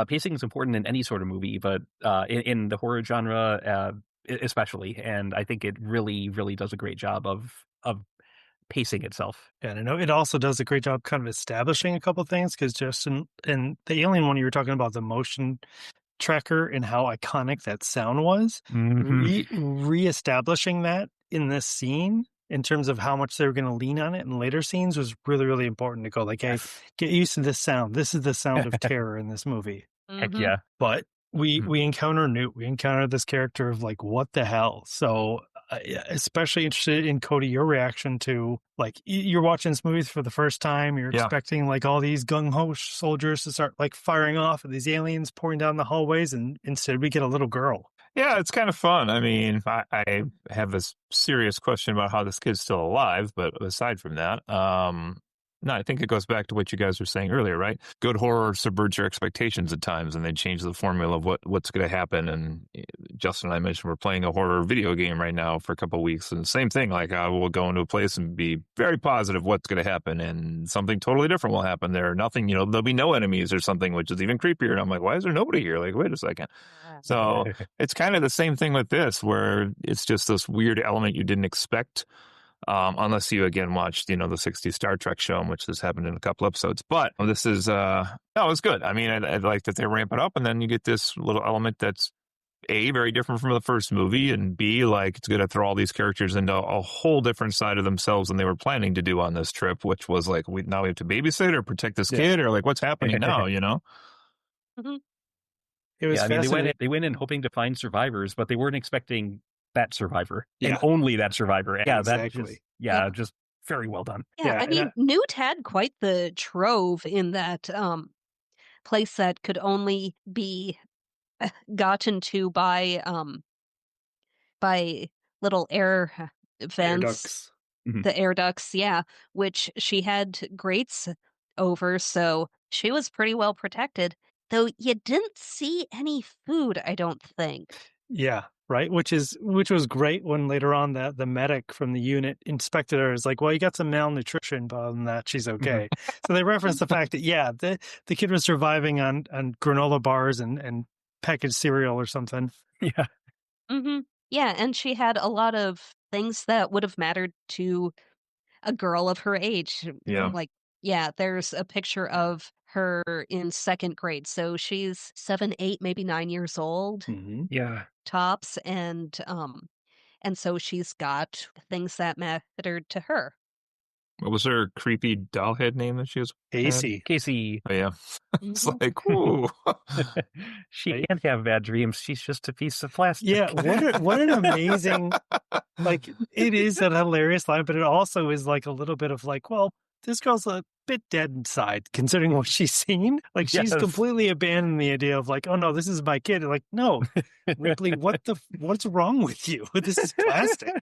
pacing is important in any sort of movie, but in the horror genre, especially. And I think it really, really does a great job of pacing itself. And I know it also does a great job kind of establishing a couple of things because just in the Alien one, you were talking about the motion tracker and how iconic that sound was. Reestablishing that in this scene in terms of how much they were going to lean on it in later scenes was really, really important to go like, hey, get used to this sound. This is the sound of terror in this movie. Heck yeah. But we encounter Newt. We encounter this character of like, what the hell? So especially interested in, Cody, your reaction to like you're watching this movie for the first time. You're expecting like all these gung-ho soldiers to start like firing off at these aliens pouring down the hallways, and instead we get a little girl. Yeah, it's kind of fun. I mean, I have a serious question about how this kid's still alive, but aside from that, no, I think it goes back to what you guys were saying earlier, right? Good horror subverts your expectations at times, and they change the formula of what's going to happen. And Justin and I mentioned we're playing a horror video game right now for a couple of weeks, and the same thing. Like, we'll go into a place and be very positive what's going to happen, and something totally different will happen there. Nothing, there'll be no enemies or something, which is even creepier. And I'm like, why is there nobody here? Like, wait a second. So it's kind of the same thing with this, where it's just this weird element you didn't expect. Unless you again watched, the 60s Star Trek show, in which this happened in a couple episodes. But this is, it's good. I mean, I like that they ramp it up, and then you get this little element that's A, very different from the first movie, and B, like it's going to throw all these characters into a whole different side of themselves than they were planning to do on this trip, which was like, now we have to babysit or protect this kid, or like what's happening now, Mm-hmm. It was fascinating. They went in hoping to find survivors, but they weren't expecting that survivor and only that survivor. Yeah, exactly. Just very well done. Yeah, I mean, Newt had quite the trove in that place that could only be gotten to by little air vents, air ducts. The air ducts, which she had grates over, so she was pretty well protected. Though you didn't see any food, I don't think. Yeah, right. Which was great when later on the medic from the unit inspected her. Is like, well, you got some malnutrition, but other than that, she's okay. So they referenced the fact that the kid was surviving on granola bars and packaged cereal or something. Yeah. Mm-hmm. Yeah, and she had a lot of things that would have mattered to a girl of her age. Yeah. Like, there's a picture of her in second grade. So she's 7, 8, maybe 9 years old. Mm-hmm. Yeah. Tops. And so she's got things that mattered to her. What was her creepy doll head name that she was? Casey. Oh, yeah. It's like, ooh. She can't have bad dreams. She's just a piece of plastic. Yeah, what an amazing, like, it is a hilarious line, but it also is like a little bit of like, well, this girl's a bit dead inside considering what she's seen. Like, she's completely abandoned the idea of like, oh no, this is my kid. Like, no, Ripley, what's wrong with you? This is plastic.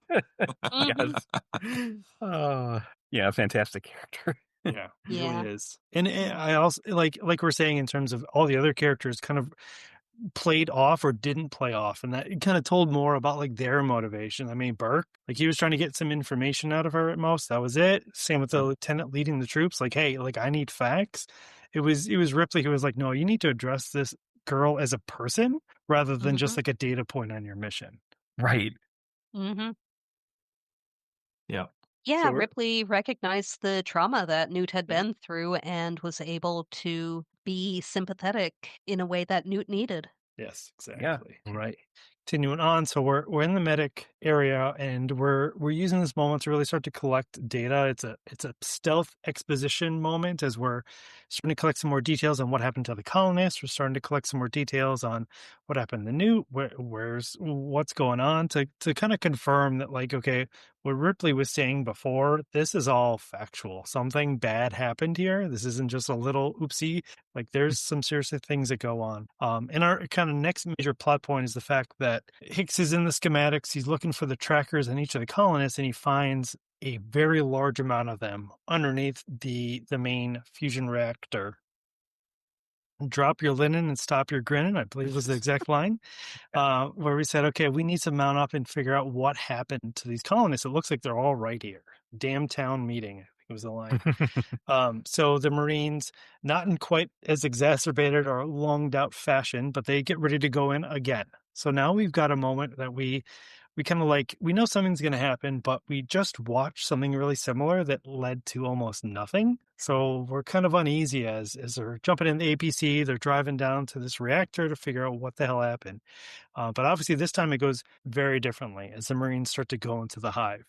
Yeah, fantastic character. Yeah, it really is. And I also like we're saying in terms of all the other characters kind of played off or didn't play off, and that kind of told more about like their motivation. I mean, Burke, like he was trying to get some information out of her at most. That was it. Same with the lieutenant leading the troops. Like, hey, like I need facts. It was Ripley who was like, no, you need to address this girl as a person rather than just like a data point on your mission. Right. Mm-hmm. Yeah. Yeah, Ripley recognized the trauma that Newt had been through and was able to be sympathetic in a way that Newt needed. Yes, exactly. Yeah. Right. Continuing on, so we're in the medic area, and we're using this moment to really start to collect data. It's a stealth exposition moment as we're starting to collect some more details on what happened to the colonists. We're starting to collect some more details on what happened to Newt, what's going on to kind of confirm that, like, okay, what Ripley was saying before, this is all factual. Something bad happened here. This isn't just a little oopsie. Like, there's some serious things that go on. And our kind of next major plot point is the fact that that Hicks is in the schematics. He's looking for the trackers on each of the colonists, and he finds a very large amount of them underneath the main fusion reactor. Drop your linen and stop your grinning, I believe was the exact line, where we said, okay, we need to mount up and figure out what happened to these colonists. It looks like they're all right here. Damn town meeting, I think was the line. So the Marines, not in quite as exacerbated or longed out fashion, but they get ready to go in again. So now we've got a moment that we kind of like, we know something's going to happen, but we just watched something really similar that led to almost nothing. So we're kind of uneasy as they're jumping in the APC, they're driving down to this reactor to figure out what the hell happened. But obviously this time it goes very differently as the Marines start to go into the hive.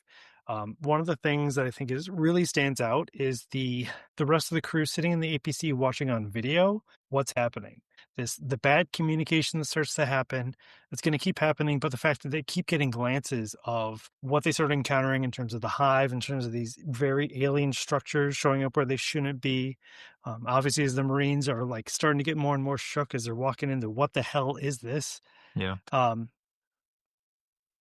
One of the things that I think really stands out is the rest of the crew sitting in the APC watching on video what's happening. The bad communication that starts to happen, it's going to keep happening, but the fact that they keep getting glances of what they start encountering in terms of the hive, in terms of these very alien structures showing up where they shouldn't be. Obviously, as the Marines are like starting to get more and more shook as they're walking into what the hell is this? Yeah.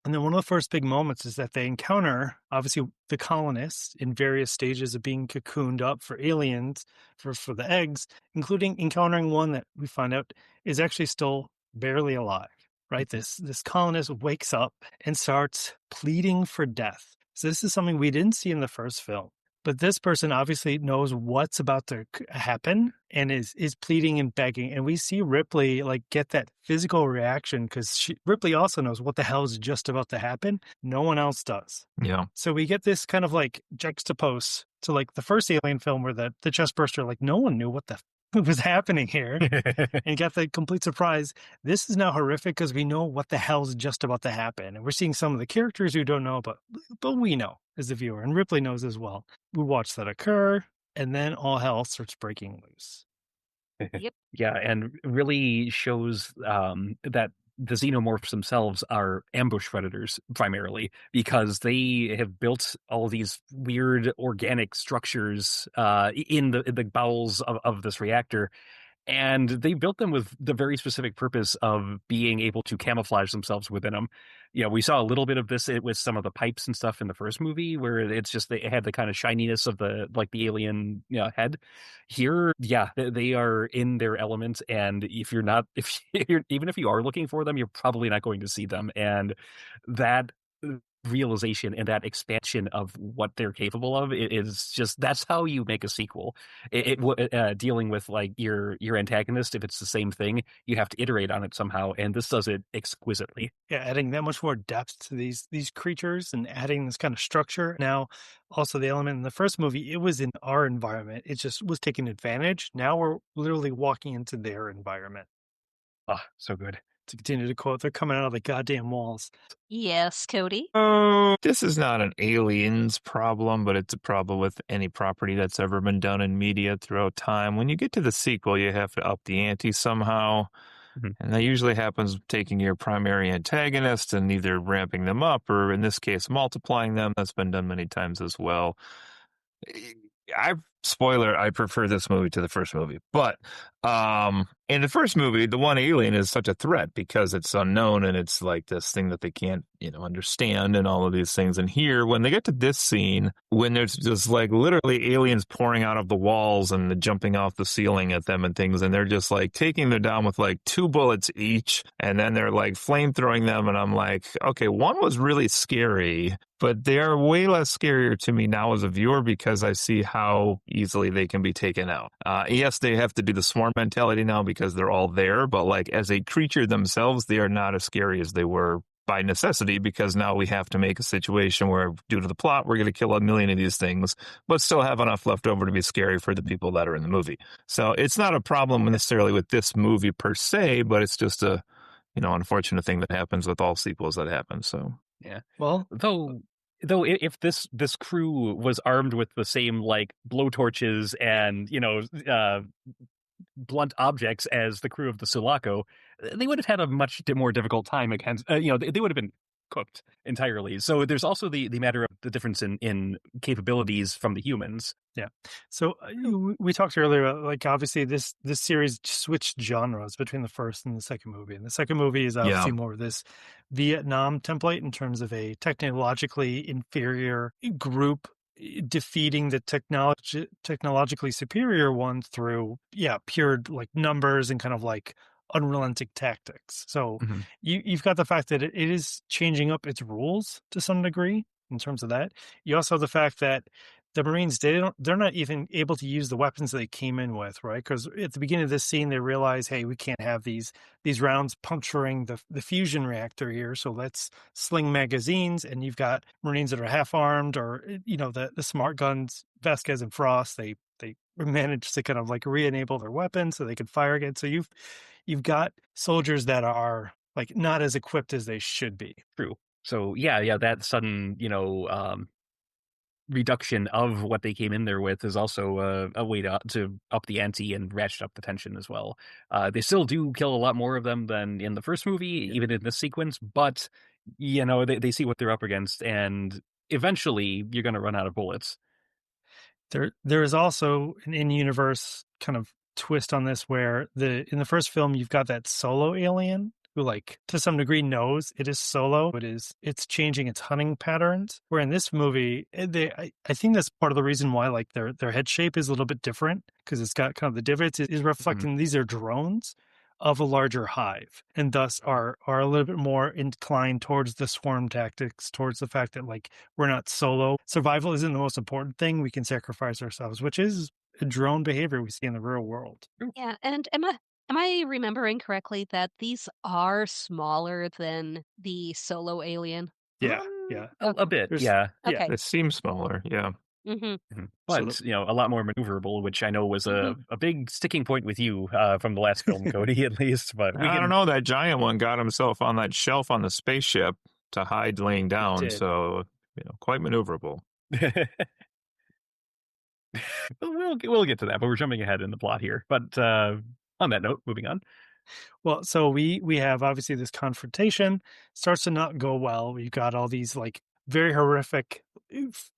And then one of the first big moments is that they encounter, obviously, the colonists in various stages of being cocooned up for aliens, for the eggs, including encountering one that we find out is actually still barely alive, right? This colonist wakes up and starts pleading for death. So this is something we didn't see in the first film. But this person obviously knows what's about to happen and is pleading and begging. And we see Ripley like get that physical reaction because Ripley also knows what the hell is just about to happen. No one else does. Yeah. So we get this kind of like juxtapose to like the first Alien film where the chest burster, like no one knew what the was happening here and got the complete surprise. This is now horrific because we know what the hell's just about to happen. And we're seeing some of the characters who don't know, but we know as the viewer, and Ripley knows as well. We watch that occur, and then all hell starts breaking loose. Yep. Yeah, and really shows that the xenomorphs themselves are ambush predators primarily because they have built all these weird organic structures in the bowels of this reactor. And they built them with the very specific purpose of being able to camouflage themselves within them. We saw a little bit of this with some of the pipes and stuff in the first movie, where it's just they had the kind of shininess of the alien head. Here, yeah, they are in their element, and if you're even if you are looking for them, you're probably not going to see them. And that realization and that expansion of what they're capable of is just, that's how you make a sequel. Dealing with like your antagonist, if it's the same thing, you have to iterate on it somehow, and this does it exquisitely. Yeah, adding that much more depth to these creatures and adding this kind of structure. Now, also the element in the first movie, it was in our environment. It just was taking advantage. Now we're literally walking into their environment. Ah, so good. To continue to quote, they're coming out of the goddamn walls. Yes, Cody. This is not an aliens problem, but it's a problem with any property that's ever been done in media throughout time. When you get to the sequel, you have to up the ante somehow. Mm-hmm. And that usually happens taking your primary antagonist and either ramping them up or, in this case, multiplying them. That's been done many times as well. Spoiler, I prefer this movie to the first movie. But in the first movie, the one alien is such a threat because it's unknown and it's like this thing that they can't, understand and all of these things. And here, when they get to this scene, when there's just like literally aliens pouring out of the walls and jumping off the ceiling at them and things, and they're just like taking them down with like 2 bullets each, and then they're like flame throwing them. And I'm like, okay, one was really scary, but they are way less scarier to me now as a viewer because I see how easily they can be taken out. Yes, they have to do the swarm mentality now because they're all there, but like as a creature themselves, they are not as scary as they were by necessity, because now we have to make a situation where, due to the plot, we're going to kill 1 million of these things, but still have enough left over to be scary for the people that are in the movie. So it's not a problem necessarily with this movie per se, but it's just a, unfortunate thing that happens with all sequels that happen. So yeah, well, though if this crew was armed with the same like blowtorches and blunt objects as the crew of the Sulaco, they would have had a much more difficult time against. They would have been cooked entirely. So there's also the matter of the difference in capabilities from the humans. Yeah. So we talked earlier about, like, obviously this series switched genres between the first and the second movie. And the second movie is obviously more of this Vietnam template in terms of a technologically inferior group defeating the technologically superior one through pure like numbers and kind of like unrelenting tactics. So you've got the fact that it is changing up its rules to some degree in terms of that. You also have the fact that the Marines, they're not even able to use the weapons they came in with, right? Because at the beginning of this scene, they realize, hey, we can't have these rounds puncturing the fusion reactor here, so let's sling magazines. And you've got Marines that are half armed, or the smart guns, Vasquez and Frost, they managed to kind of like re-enable their weapons so they could fire again. So you've got soldiers that are like not as equipped as they should be. True. So that sudden reduction of what they came in there with is also a way to up the ante and ratchet up the tension as well. They still do kill a lot more of them than in the first movie, even in this sequence, but they see what they're up against, and eventually you're going to run out of bullets. There is also an in-universe kind of twist on this where in the first film you've got that Solo alien who, like, to some degree knows it is Solo. It's changing its hunting patterns. Where in this movie, I think that's part of the reason why, like, their head shape is a little bit different, because it's got kind of the divots. It is reflecting these are drones of a larger hive, and thus are a little bit more inclined towards the swarm tactics, towards the fact that, like, we're not solo. Survival isn't the most important thing. We can sacrifice ourselves, which is a drone behavior we see in the real world. Yeah, and am I remembering correctly that these are smaller than the Solo alien? Yeah. A bit, There's- yeah. Okay. It seems smaller, yeah. But, a lot more maneuverable, which I know was a big sticking point with you from the last film, Cody, at least. But I don't know, that giant one got himself on that shelf on the spaceship to hide laying down, so, quite maneuverable. We'll get to that, but we're jumping ahead in the plot here. But on that note, moving on. Well, so we have obviously this confrontation starts to not go well. We've got all these, like, very horrific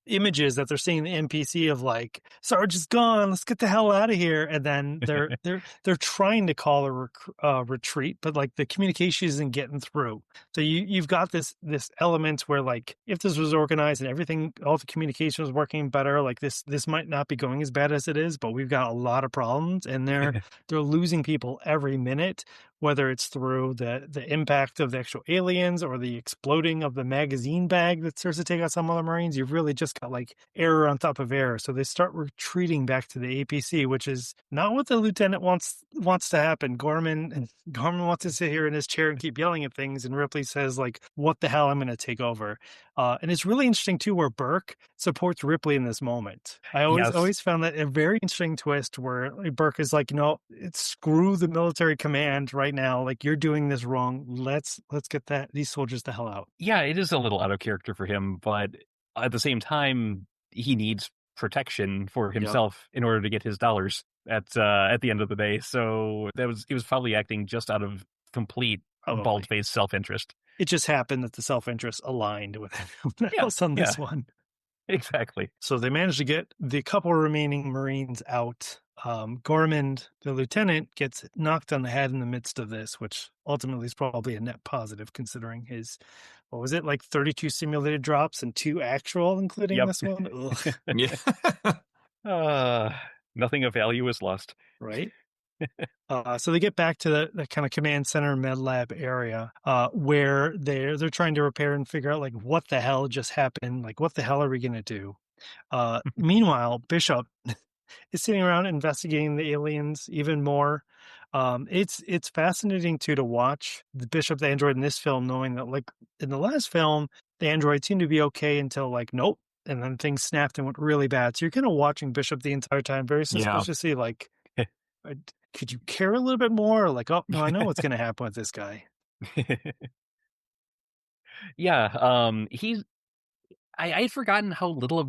images that they're seeing the NPC of, like, Sarge is gone, let's get the hell out of here. And then they're trying to call a retreat, but, like, the communication isn't getting through. So you've got this element where, like, if this was organized and everything, all the communication was working better, like, this might not be going as bad as it is. But we've got a lot of problems, and they're losing people every minute, whether it's through the impact of the actual aliens or the exploding of the magazine bag that starts to take out some of the Marines. You've really just got, like, error on top of error. So they start retreating back to the APC, which is not what the lieutenant wants to happen. Gorman wants to sit here in his chair and keep yelling at things, and Ripley says, like, what the hell, I'm going to take over. And it's really interesting too where Burke supports Ripley in this moment. I always found that a very interesting twist where Burke is like, it's screw the military command right now. Like, you're doing this wrong. Let's get these soldiers the hell out. Yeah, it is a little out of character for him, but at the same time, he needs protection for himself in order to get his dollars at the end of the day. So he was probably acting just out of complete bald-faced self-interest. It just happened that the self-interest aligned with everyone else on this one. Exactly. So they managed to get the couple remaining Marines out. Gorman, the lieutenant, gets knocked on the head in the midst of this, which ultimately is probably a net positive considering his, what was it, like 32 simulated drops and 2 actual, including this one? Nothing of value is lost. Right? So they get back to the kind of command center med lab area where they're trying to repair and figure out, like, what the hell just happened, like, what the hell are we gonna do? Meanwhile, Bishop is sitting around investigating the aliens even more. It's fascinating too to watch the Bishop the android in this film, knowing that, like, in the last film the android seemed to be okay until, like, nope, and then things snapped and went really bad. So you're kind of watching Bishop the entire time, very suspiciously, like, could you care a little bit more? Like, oh, no, I know what's going to happen with this guy. Yeah, I had forgotten how little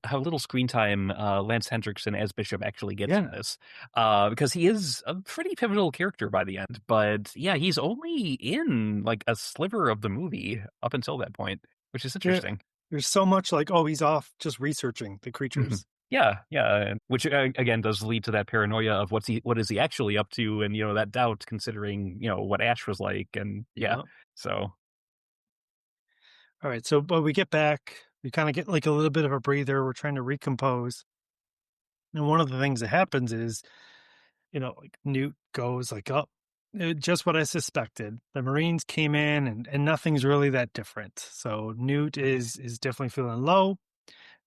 how little screen time Lance Hendrickson as Bishop actually gets in this, because he is a pretty pivotal character by the end. But yeah, he's only in like a sliver of the movie up until that point, which is interesting. There's so much like, oh, he's off just researching the creatures. Yeah, which again does lead to that paranoia of what is he actually up to, and that doubt considering what Ash was like, and so. All right, so but we get back, we kind of get like a little bit of a breather. We're trying to recompose, and one of the things that happens is, like Newt goes like, "Oh, just what I suspected. The Marines came in, and nothing's really that different." So Newt is definitely feeling low.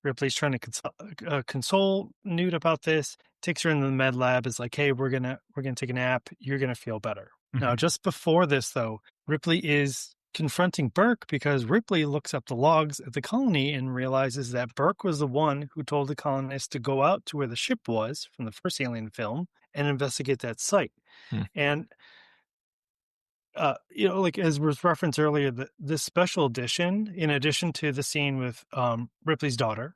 Ripley's trying to console Newt about this. Takes her into the med lab. Is like, "Hey, we're gonna take a nap. You're gonna feel better." Now, just before this, though, Ripley is confronting Burke because Ripley looks up the logs at the colony and realizes that Burke was the one who told the colonists to go out to where the ship was from the first Alien film and investigate that site. And like as was referenced earlier, this special edition, in addition to the scene with Ripley's daughter,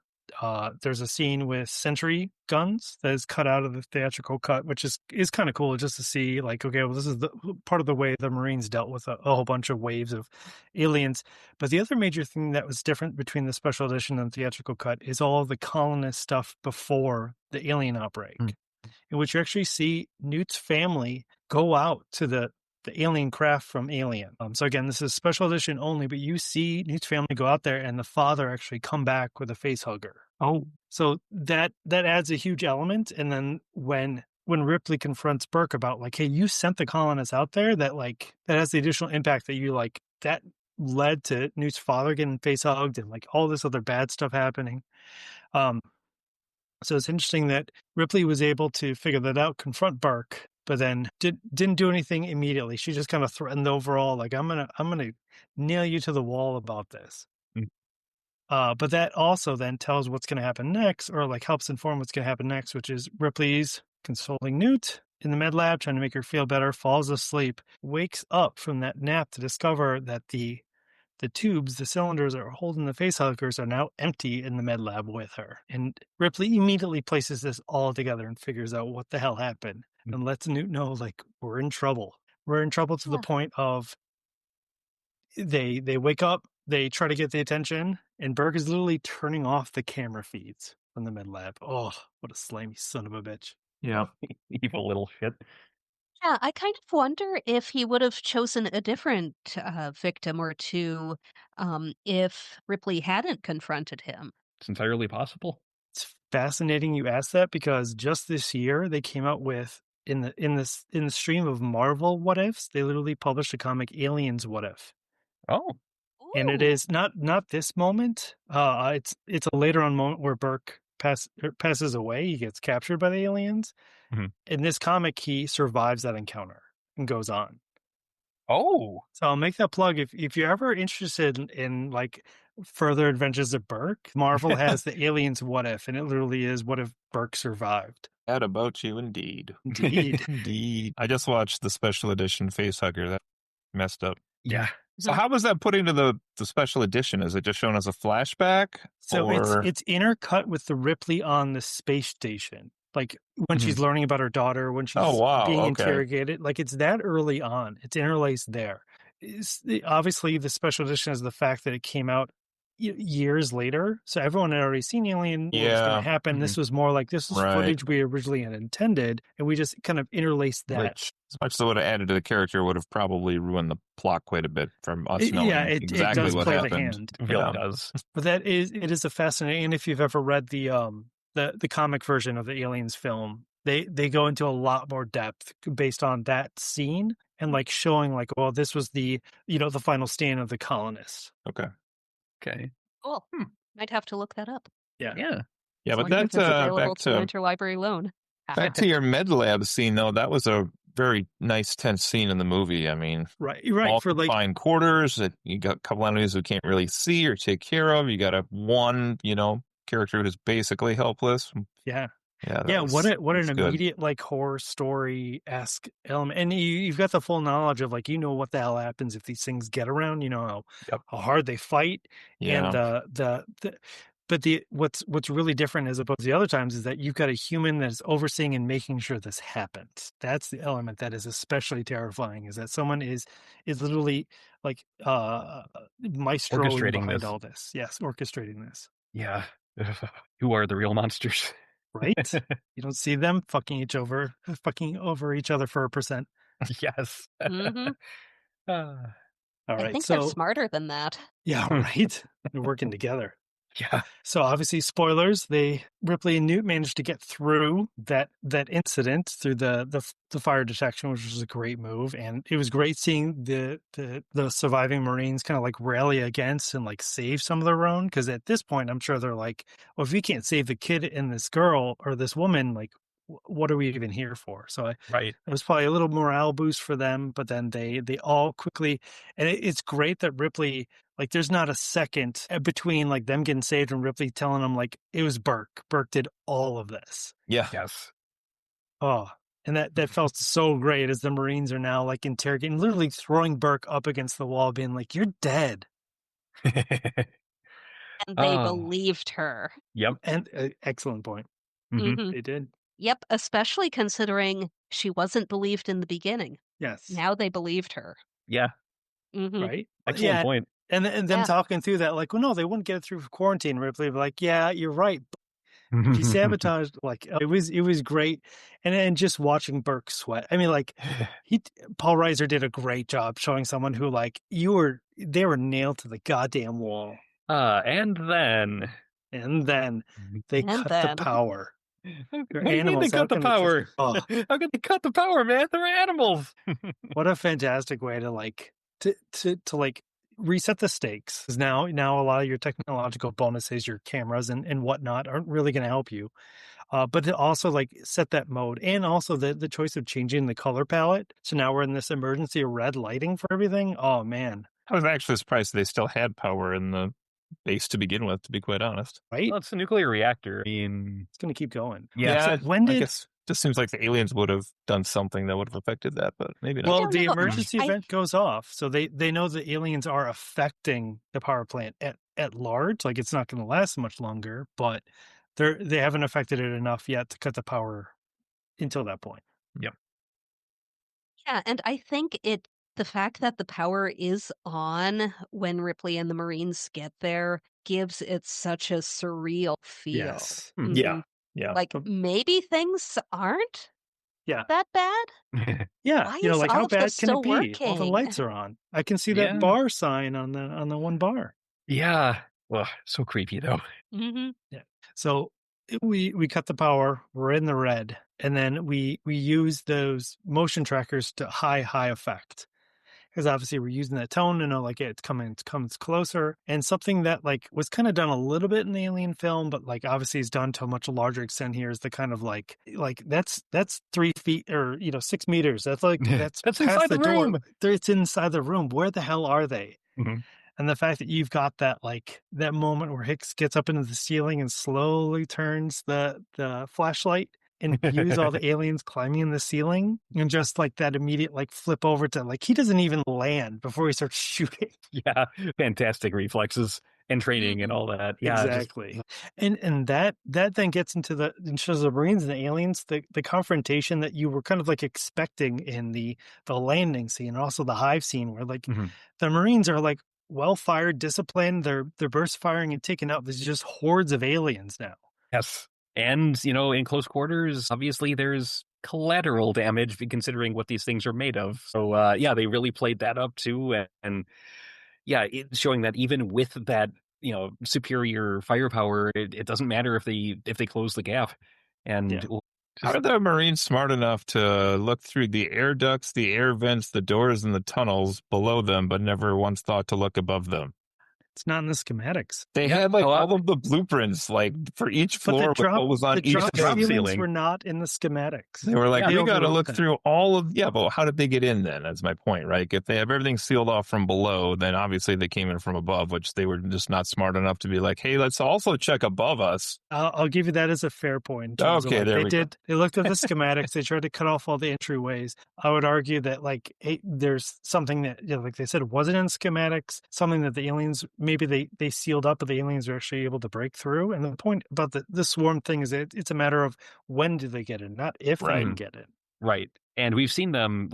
there's a scene with sentry guns that is cut out of the theatrical cut, which is kind of cool just to see, like, okay, well, this is the part of the way the Marines dealt with a whole bunch of waves of aliens. But the other major thing that was different between the special edition and the theatrical cut is all the colonist stuff before the alien outbreak, in which you actually see Newt's family go out to the alien craft from Alien. So again, this is special edition only, but you see Newt's family go out there and the father actually come back with a face hugger. Oh, so that adds a huge element. And then when Ripley confronts Burke about like, hey, you sent the colonists out there, that has the additional impact that you like, that led to Newt's father getting face hugged and like all this other bad stuff happening. So it's interesting that Ripley was able to figure that out, confront Burke, but then didn't do anything immediately. She just kind of threatened overall, like, I'm gonna nail you to the wall about this. But that also then tells what's gonna happen next, or like helps inform what's gonna happen next, which is Ripley's consoling Newt in the med lab, trying to make her feel better, falls asleep, wakes up from that nap to discover that the tubes, the cylinders that are holding the face huggers are now empty in the med lab with her. And Ripley immediately places this all together and figures out what the hell happened and lets Newt know, like, we're in trouble. We're in trouble to the point of they wake up, they try to get the attention, and Burke is literally turning off the camera feeds from the med lab. Oh, what a slimy son of a bitch. Yeah. Evil little shit. Yeah, I kind of wonder if he would have chosen a different victim or two if Ripley hadn't confronted him. It's entirely possible. It's fascinating you asked that because just this year they came out with in the stream of Marvel what ifs, they literally published a comic Aliens What If. Oh. And it is not this moment. It's a later on moment where Burke passes away. He gets captured by the aliens. In this comic, he survives that encounter and goes on. Oh, so I'll make that plug. If you're ever interested in like further adventures of Burke, Marvel has the Aliens What If, and it literally is what if Burke survived. That about you, indeed. Indeed. I just watched the special edition Facehugger. That messed up. Yeah. So how was that put into the special edition? Is it just shown as a flashback? So it's intercut with the Ripley on the space station. Like when she's learning about her daughter, when she's being interrogated, like it's that early on. It's interlaced there. Obviously, the special edition is the fact that it came out years later. So everyone had already seen Alien, what was going to happen. This was more like, this was footage we originally had intended, and we just kind of interlaced that. Which, as much as it would have added to the character, would have probably ruined the plot quite a bit from us knowing exactly does what play happened. The hand. It really does. But it is a fascinating, and if you've ever read the comic version of the Aliens film, they go into a lot more depth based on that scene and like showing like, well, this was the the final stand of the colonists. Okay. Cool. Might have to look that up. Yeah. But that's back to interlibrary loan. Back to your med lab scene, though. That was a very nice, tense scene in the movie. I mean, right. For confined quarters that you got a couple enemies who can't really see or take care of. You got one character who's basically helpless. Yeah. Yeah, what an good. immediate like horror story-esque element. And you've got the full knowledge of like, what the hell happens if these things get around, how hard they fight. And Yeah. but what's really different as opposed to the other times is that you've got a human that's overseeing and making sure this happens. That's the element that is especially terrifying, is that someone is literally like maestroing Orchestrating behind this. all this. Yes, orchestrating this. Yeah. Who are the real monsters? Right? You don't see them fucking over each other for a percent. Yes. hmm All I right, think they're so smarter than that. yeah, right. They're working together. Yeah. So obviously, spoilers. Ripley and Newt managed to get through that incident through the fire detection, which was a great move, and it was great seeing the surviving Marines kind of like rally against and like save some of their own. Because at this point, I'm sure they're like, well, if we can't save the kid and this girl or this woman, like, what are we even here for? So Right. it was probably a little morale boost for them, but then they all quickly, and it's great that Ripley, like, there's not a second between like them getting saved and Ripley telling them like it was Burke. Burke did all of this. Yeah. Yes. Oh, and that felt so great as the Marines are now like interrogating, literally throwing Burke up against the wall, being like, "You're dead." And they believed her. Yep. And excellent point. Mm-hmm. They did. Yep, especially considering she wasn't believed in the beginning. Yes. Now they believed her. Yeah. Right. Excellent point. And them talking through that, like, well, no, they wouldn't get it through quarantine. Ripley, like, yeah, you're right. She sabotaged. Like, it was great, and just watching Burke sweat. I mean, like, Paul Reiser did a great job showing someone who, like, they were nailed to the goddamn wall. And then they cut the power. What do you mean they cut the power? How could they cut the power, man? They're animals. What a fantastic way to like to like reset the stakes. Because now a lot of your technological bonuses, your cameras and whatnot, aren't really going to help you. But to also like set that mode, and also the choice of changing the color palette. So now we're in this emergency red lighting for everything. Oh man, I was actually surprised they still had power in the base to begin with, to be quite honest. Right? Well, it's a nuclear reactor. I mean, it's going to keep going. Yeah. So I guess just seems like the aliens would have done something that would have affected that, but maybe not. Well, the emergency event goes off, so they know the aliens are affecting the power plant at large. Like, it's not going to last much longer, but they haven't affected it enough yet to cut the power until that point. Yep. Yeah, and I think the fact that the power is on when Ripley and the Marines get there gives it such a surreal feel. Yes. Mm-hmm. Yeah. Like, maybe things aren't that bad? Yeah. Why is like, how bad can it be? Working? All the lights are on. I can see that bar sign on the one bar. Yeah. Well, so creepy though. Mm-hmm. Yeah. So we cut the power. We're in the red, and then we use those motion trackers to high effect. Because obviously we're using that tone to know like it comes closer, and something that like was kind of done a little bit in the Alien film, but like obviously is done to a much larger extent here, is the kind of like that's 3 feet or 6 meters. That's like that's inside the room. It's inside the room. Where the hell are they? Mm-hmm. And the fact that you've got that like that moment where Hicks gets up into the ceiling and slowly turns the flashlight and views all the aliens climbing in the ceiling, and just like that immediate like flip over to like he doesn't even land before he starts shooting. Yeah, fantastic reflexes and training and all that. Yeah, exactly. And that then gets into shows the Marines and the aliens, the confrontation that you were kind of like expecting in the landing scene, and also the hive scene where like the Marines are like well fired, disciplined. They're burst firing and taking out. There's just hordes of aliens now. Yes. And, in close quarters, obviously there's collateral damage considering what these things are made of. So, they really played that up too. And it's showing that even with that, superior firepower, it doesn't matter if they close the gap. And how are the Marines smart enough to look through the air ducts, the air vents, the doors, and the tunnels below them, but never once thought to look above them? It's not in the schematics. They had all of the blueprints, like for each floor with what was on each drop building. ceilings were not in the schematics. They were like, we got to look through all of, but how did they get in then? That's my point, right? If they have everything sealed off from below, then obviously they came in from above, which they were just not smart enough to be like, hey, let's also check above us. I'll give you that as a fair point. Okay, there we go. They looked at the schematics. They tried to cut off all the entryways. I would argue that there's something that, like they said, wasn't in schematics, something that the aliens, maybe they sealed up, but the aliens are actually able to break through. And the point about the swarm thing is it's a matter of when do they get in, not if they can get in. Right. And we've seen them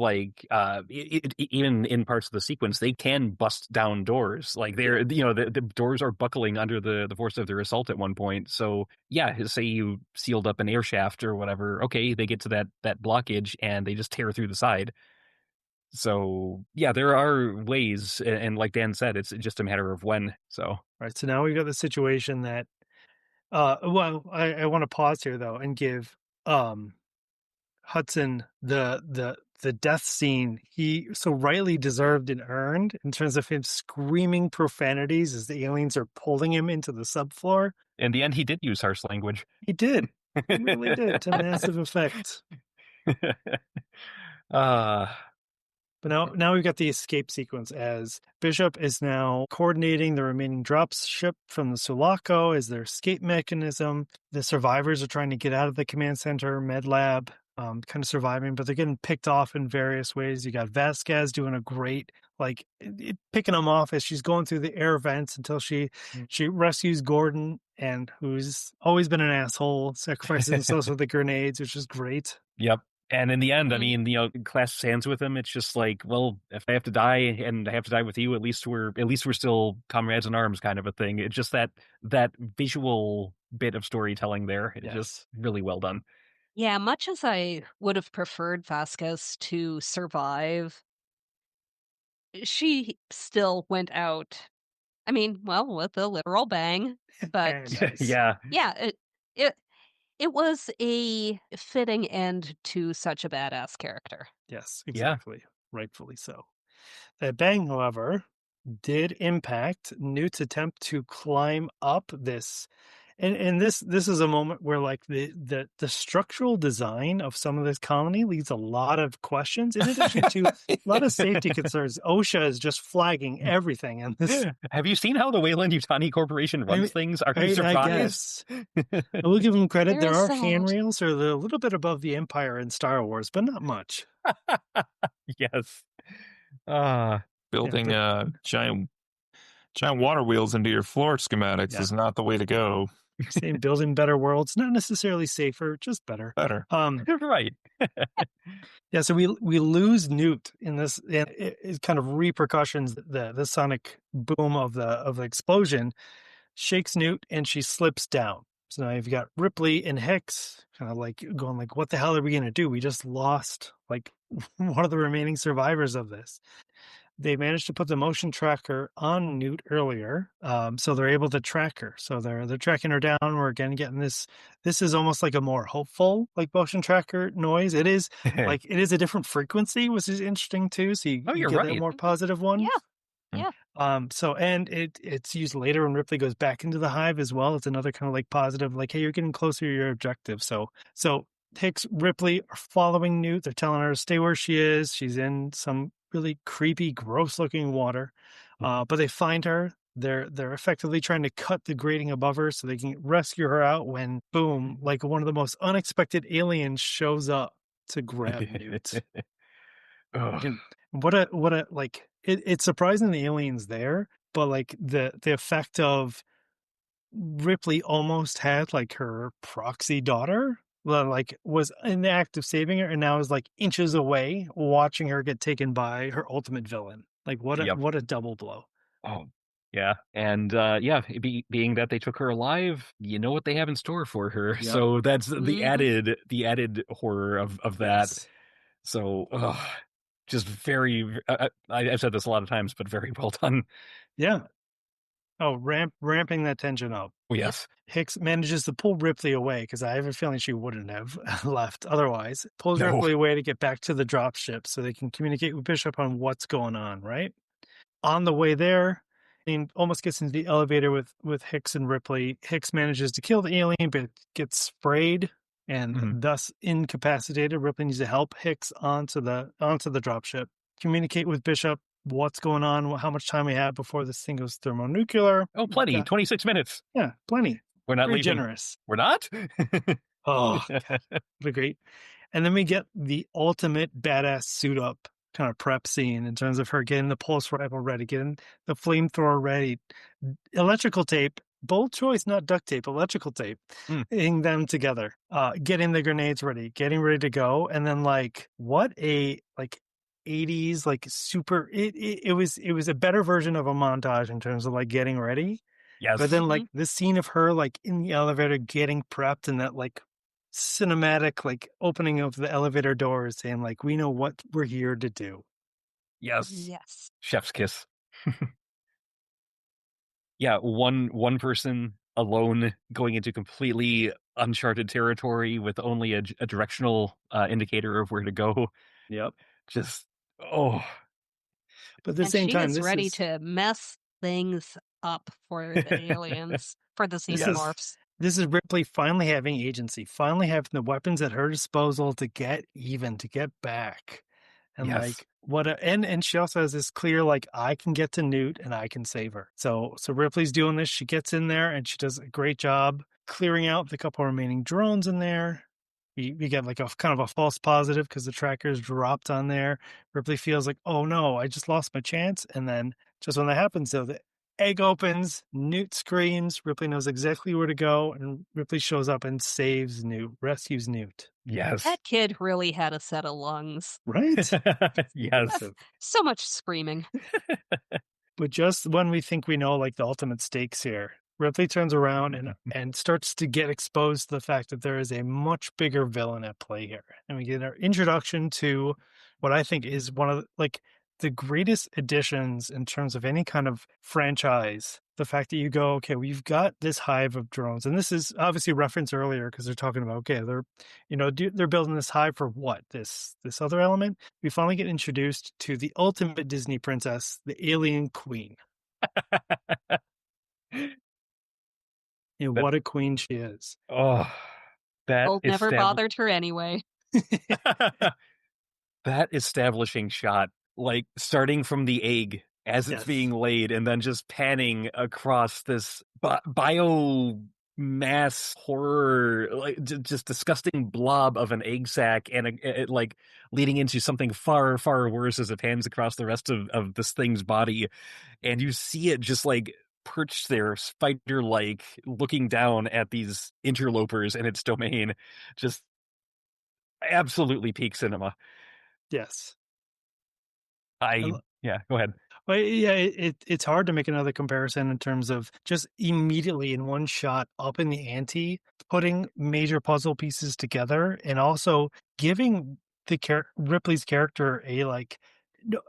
even in parts of the sequence, they can bust down doors. Like the doors are buckling under the force of their assault at one point. So yeah, say you sealed up an air shaft or whatever. Okay, they get to that blockage and they just tear through the side. So yeah, there are ways, and like Dan said, it's just a matter of when. So right. So now we've got the situation that, I want to pause here though and give Hudson the death scene he so rightly deserved and earned in terms of him screaming profanities as the aliens are pulling him into the subfloor. In the end, he did use harsh language. He did. He really did, to massive effect. But now we've got the escape sequence as Bishop is now coordinating the remaining drop ship from the Sulaco as their escape mechanism. The survivors are trying to get out of the command center, med lab, kind of surviving, but they're getting picked off in various ways. You got Vasquez doing a great, picking them off as she's going through the air vents until she rescues Gordon, and who's always been an asshole, sacrificing himself with the grenades, which is great. Yep. And in the end, I mean, clasps hands with him. It's just like, well, if I have to die and I have to die with you, at least we're still comrades in arms, kind of a thing. It's just that visual bit of storytelling there. It's just really well done. Yeah, much as I would have preferred Vasquez to survive, she still went out. I mean, well, with a literal bang, but yeah, it was a fitting end to such a badass character. Yes, exactly. Yeah. Rightfully so. That bang, however, did impact Newt's attempt to climb up this. And this is a moment where the structural design of some of this colony leaves a lot of questions, in addition to a lot of safety concerns. OSHA is just flagging everything. And this, have you seen how the Weyland-Yutani Corporation runs things? Are you surprised? I will give them credit. There are handrails, or they're a little bit above the Empire in Star Wars, but not much. Yes. Building giant water wheels into your floor schematics is not the way to go. Same, building better worlds, not necessarily safer, just better. Right. Yeah, so we lose Newt in this, and it kind of repercussions. The sonic boom of the explosion shakes Newt, and she slips down. So now you've got Ripley and Hicks kind of going what the hell are we going to do? We just lost one of the remaining survivors of this. They managed to put the motion tracker on Newt earlier, so they're able to track her. So they're tracking her down. We're again getting this. This is almost like a more hopeful motion tracker noise. It is it is a different frequency, which is interesting too. So you get that more positive one. Yeah. Yeah. So and it's used later when Ripley goes back into the hive as well. It's another kind of positive, hey, you're getting closer to your objective. So Hicks, Ripley are following Newt. They're telling her to stay where she is. She's in some really creepy, gross-looking water, but they find her. They're effectively trying to cut the grating above her so they can rescue her out. When boom, one of the most unexpected aliens shows up to grab Newt. What a it's surprising the alien's there, but the effect of Ripley almost had her proxy daughter. Was in the act of saving her, and now is inches away, watching her get taken by her ultimate villain. What a double blow! Oh, yeah, and being that they took her alive, you know what they have in store for her. Yep. So that's the added horror of that. Yes. So, just very. I've said this a lot of times, but very well done. Yeah. Oh, ramping that tension up. Oh, yes. Hicks manages to pull Ripley away, because I have a feeling she wouldn't have left otherwise. Pulls Ripley away to get back to the drop ship so they can communicate with Bishop on what's going on, right? On the way there, and almost gets into the elevator with Hicks and Ripley. Hicks manages to kill the alien, but gets sprayed and thus incapacitated. Ripley needs to help Hicks onto the dropship. Communicate with Bishop what's going on, how much time we have before this thing goes thermonuclear. Oh, plenty. 26 minutes. Yeah, plenty. We're not Very leaving. Generous. We're not? Oh, great. And then we get the ultimate badass suit up kind of prep scene in terms of her getting the pulse rifle ready, getting the flamethrower ready, electrical tape, bold choice, not duct tape, electrical tape, getting them together, getting the grenades ready, getting ready to go. And then what a 80s super it was a better version of a montage in terms of getting ready. Yes. But then this scene of her in the elevator getting prepped and that cinematic opening of the elevator doors saying we know what we're here to do. Yes. Chef's kiss. Yeah, one person alone going into completely uncharted territory with only a directional indicator of where to go. Yep. Just but at the same time, she is ready to mess things up for the aliens, for the xenomorphs. This is Ripley finally having agency, finally having the weapons at her disposal to get even, to get back. And and she also has this clear, I can get to Newt and I can save her. So Ripley's doing this. She gets in there and she does a great job clearing out the couple remaining drones in there. We get a kind of a false positive because the tracker's dropped on there. Ripley feels oh no, I just lost my chance. And then just when that happens, though, the egg opens, Newt screams, Ripley knows exactly where to go, and Ripley shows up and saves Newt, rescues Newt. Yes. That kid really had a set of lungs. Right? Yes. So much screaming. But just when we think we know the ultimate stakes here, Ripley turns around and starts to get exposed to the fact that there is a much bigger villain at play here. And we get our introduction to what I think is one of the greatest additions in terms of any kind of franchise. The fact that you go, okay, we've got this hive of drones, and this is obviously referenced earlier because they're talking about, okay, they're building this hive for what? This other element. We finally get introduced to the ultimate Disney princess, the alien queen. What a queen she is. Oh, that Gold never bothered her anyway. That establishing shot, starting from the egg as it's being laid and then just panning across this biomass horror, just disgusting blob of an egg sac and leading into something far, far worse as it pans across the rest of this thing's body. And you see it just perched there, spider-like, looking down at these interlopers in its domain. Just absolutely peak cinema. Yes. Yeah, go ahead. Well, yeah, it's hard to make another comparison in terms of just immediately in one shot up in the ante, putting major puzzle pieces together and also giving Ripley's character a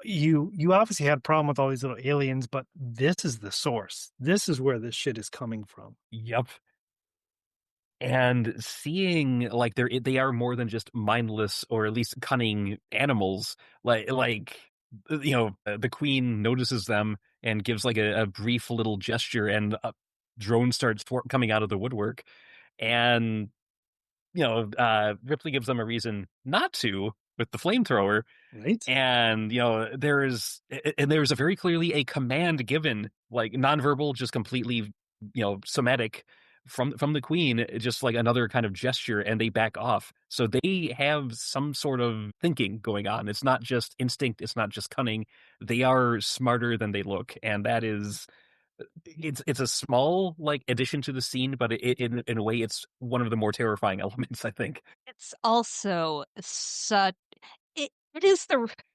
you obviously had a problem with all these little aliens, but this is the source. This is where this shit is coming from. Yep. And seeing they are more than just mindless or at least cunning animals. The queen notices them and gives a brief little gesture, and a drone starts coming out of the woodwork. And Ripley gives them a reason not to with the flamethrower. Right. And there's a very clearly a command given, nonverbal, just completely somatic from the queen, just another kind of gesture, and they back off. So they have some sort of thinking going on. It's not just instinct, it's not just cunning. They are smarter than they look, and that is it's a small addition to the scene, but in a way it's one of the more terrifying elements, I think. It's also such it is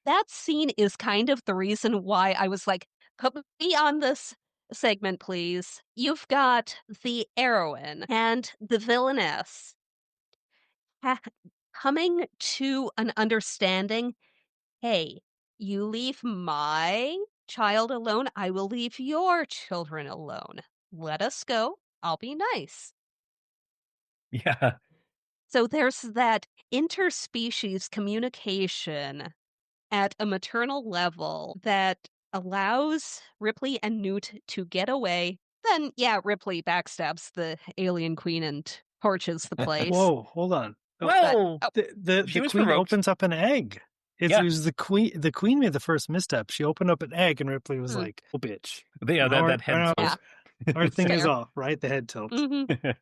that scene is kind of the reason why I was put me on this segment, please. You've got the heroine and the villainess coming to an understanding. Hey, you leave my child alone, I will leave your children alone. Let us go. I'll be nice. Yeah. So there's that interspecies communication at a maternal level that allows Ripley and Newt to get away. Then, yeah, Ripley backstabs the alien queen and torches the place. Whoa, hold on. Well, The she was queen provoked. opens up an egg. It was the queen. The queen made the first misstep. She opened up an egg, and Ripley was like, "Oh, bitch!" Yeah, that head tilt. Our thing is Fair. off, right? The head tilt. Mhm.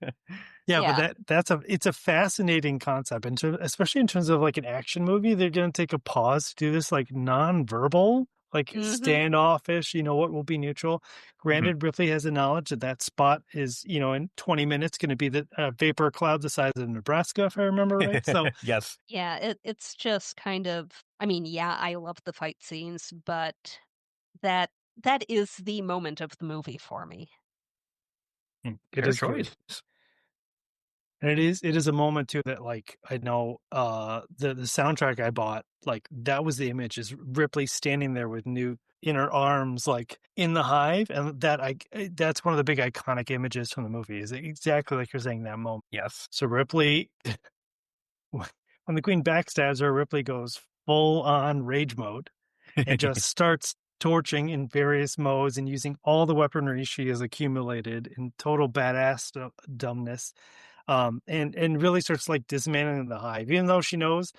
Yeah, but it's a fascinating concept, and especially in terms of like an action movie, they're going to take a pause to do this like non-verbal, like standoffish. You know what will be neutral. Granted, Ripley has the knowledge that spot is, in 20 minutes going to be the vapor cloud the size of Nebraska, if I remember right. So yes, yeah, it's just kind of. I mean, yeah, I love the fight scenes, but that is the moment of the movie for me. It is choice. And it is a moment too that like I know the soundtrack I bought, like that was the image, is Ripley standing there with Newt in her arms, like in the hive, and that's one of the big iconic images from the movie, is exactly like you're saying, that moment. Yes. So Ripley, when the queen backstabs her, Ripley goes full on rage mode and just starts torching in various modes and using all the weaponry she has accumulated in total badass dumbness. And really starts like dismantling the hive, even though she knows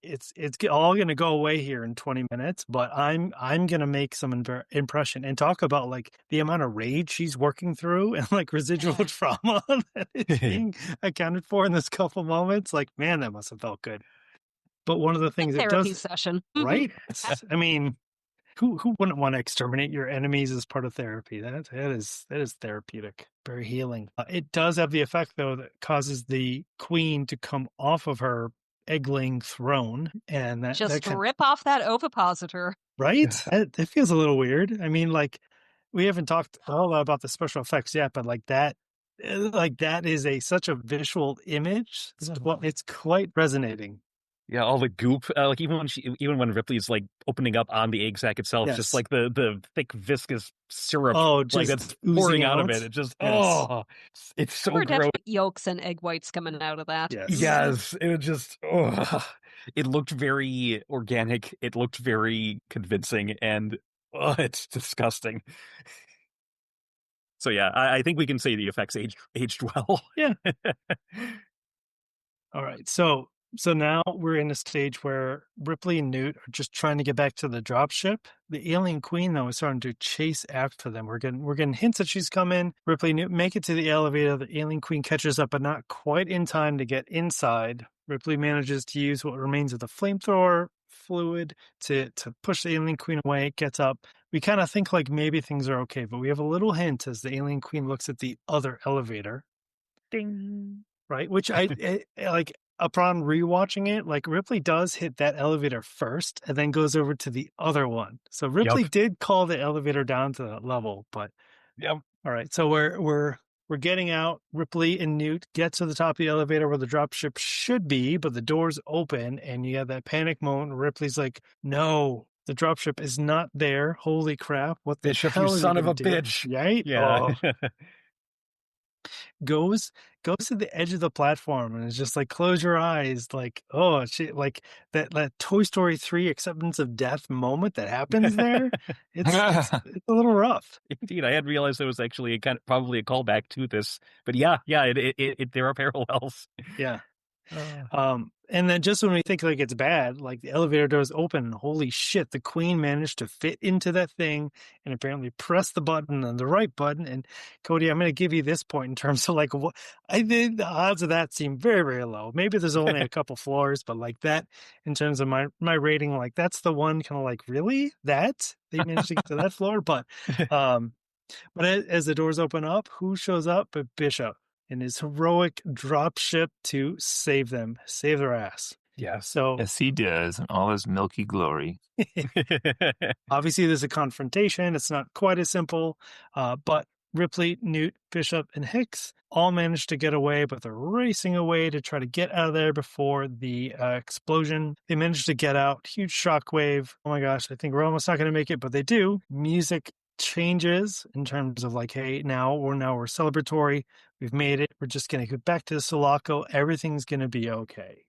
it's all going to go away here in 20 minutes. But I'm going to make some impression and talk about like the amount of rage she's working through and like residual trauma that is being accounted for in this couple moments. Like, man, that must have felt good. But one of the things it therapy does, session, right? I mean, who wouldn't want to exterminate your enemies as part of therapy? That is therapeutic, very healing. It does have the effect though that causes the queen to come off of her eggling throne, and that just rip off that ovipositor. Right? It feels a little weird. I mean, like we haven't talked a whole lot about the special effects yet, but like that is such a visual image. It's quite resonating. Yeah, all the goop, like even when Ripley's like opening up on the egg sac itself, just like the thick viscous syrup, like that's pouring out of it. It just it's so gross. Definitely yolks and egg whites coming out of that. Yes, it was just it looked very organic. It looked very convincing, and it's disgusting. So yeah, I think we can say the effects aged well. Yeah. All right, so now we're in a stage where Ripley and Newt are just trying to get back to the dropship. The alien queen, though, is starting to chase after them. We're getting hints that she's coming. Ripley and Newt make it to the elevator. The alien queen catches up, but not quite in time to get inside. Ripley manages to use what remains of the flamethrower fluid to push the alien queen away. Gets up. We kind of think like maybe things are okay, but we have a little hint as the alien queen looks at the other elevator. Ding. Right, which I like. Upon rewatching it, like Ripley does hit that elevator first and then goes over to the other one. So Ripley did call the elevator down to that level, but all right. So we're getting out. Ripley and Newt get to the top of the elevator where the dropship should be, but the doors open and you have that panic moment. Ripley's like, "No, the dropship is not there. Holy crap! What the Bishop, hell, you are son you of a do?" bitch! Right? Yeah. Goes to the edge of the platform and is just like, close your eyes, like, oh shit, like that Toy Story 3 acceptance of death moment that happens there. It's a little rough. Indeed, I hadn't realized it was actually probably a callback to this, but yeah, there are parallels. Yeah. And then just when we think like it's bad, like the elevator doors open, holy shit, the queen managed to fit into that thing and apparently press the button and the right button. And Cody, I'm going to give you this point in terms of like what I think the odds of that seem very, very low. Maybe there's only a couple floors, but like that in terms of my rating, like that's the one kind of like, really, that they managed to get to that floor. But as the doors open up, who shows up but Bishop in his heroic dropship to save their ass. Yeah. So yes, he does, in all his milky glory. Obviously, there's a confrontation. It's not quite as simple, but Ripley, Newt, Bishop, and Hicks all manage to get away, but they're racing away to try to get out of there before the explosion. They manage to get out. Huge shockwave. Oh my gosh, I think we're almost not going to make it, but they do. Music changes in terms of like, hey, now we're celebratory. We've made it. We're just going to go back to the Sulaco. Everything's going to be okay.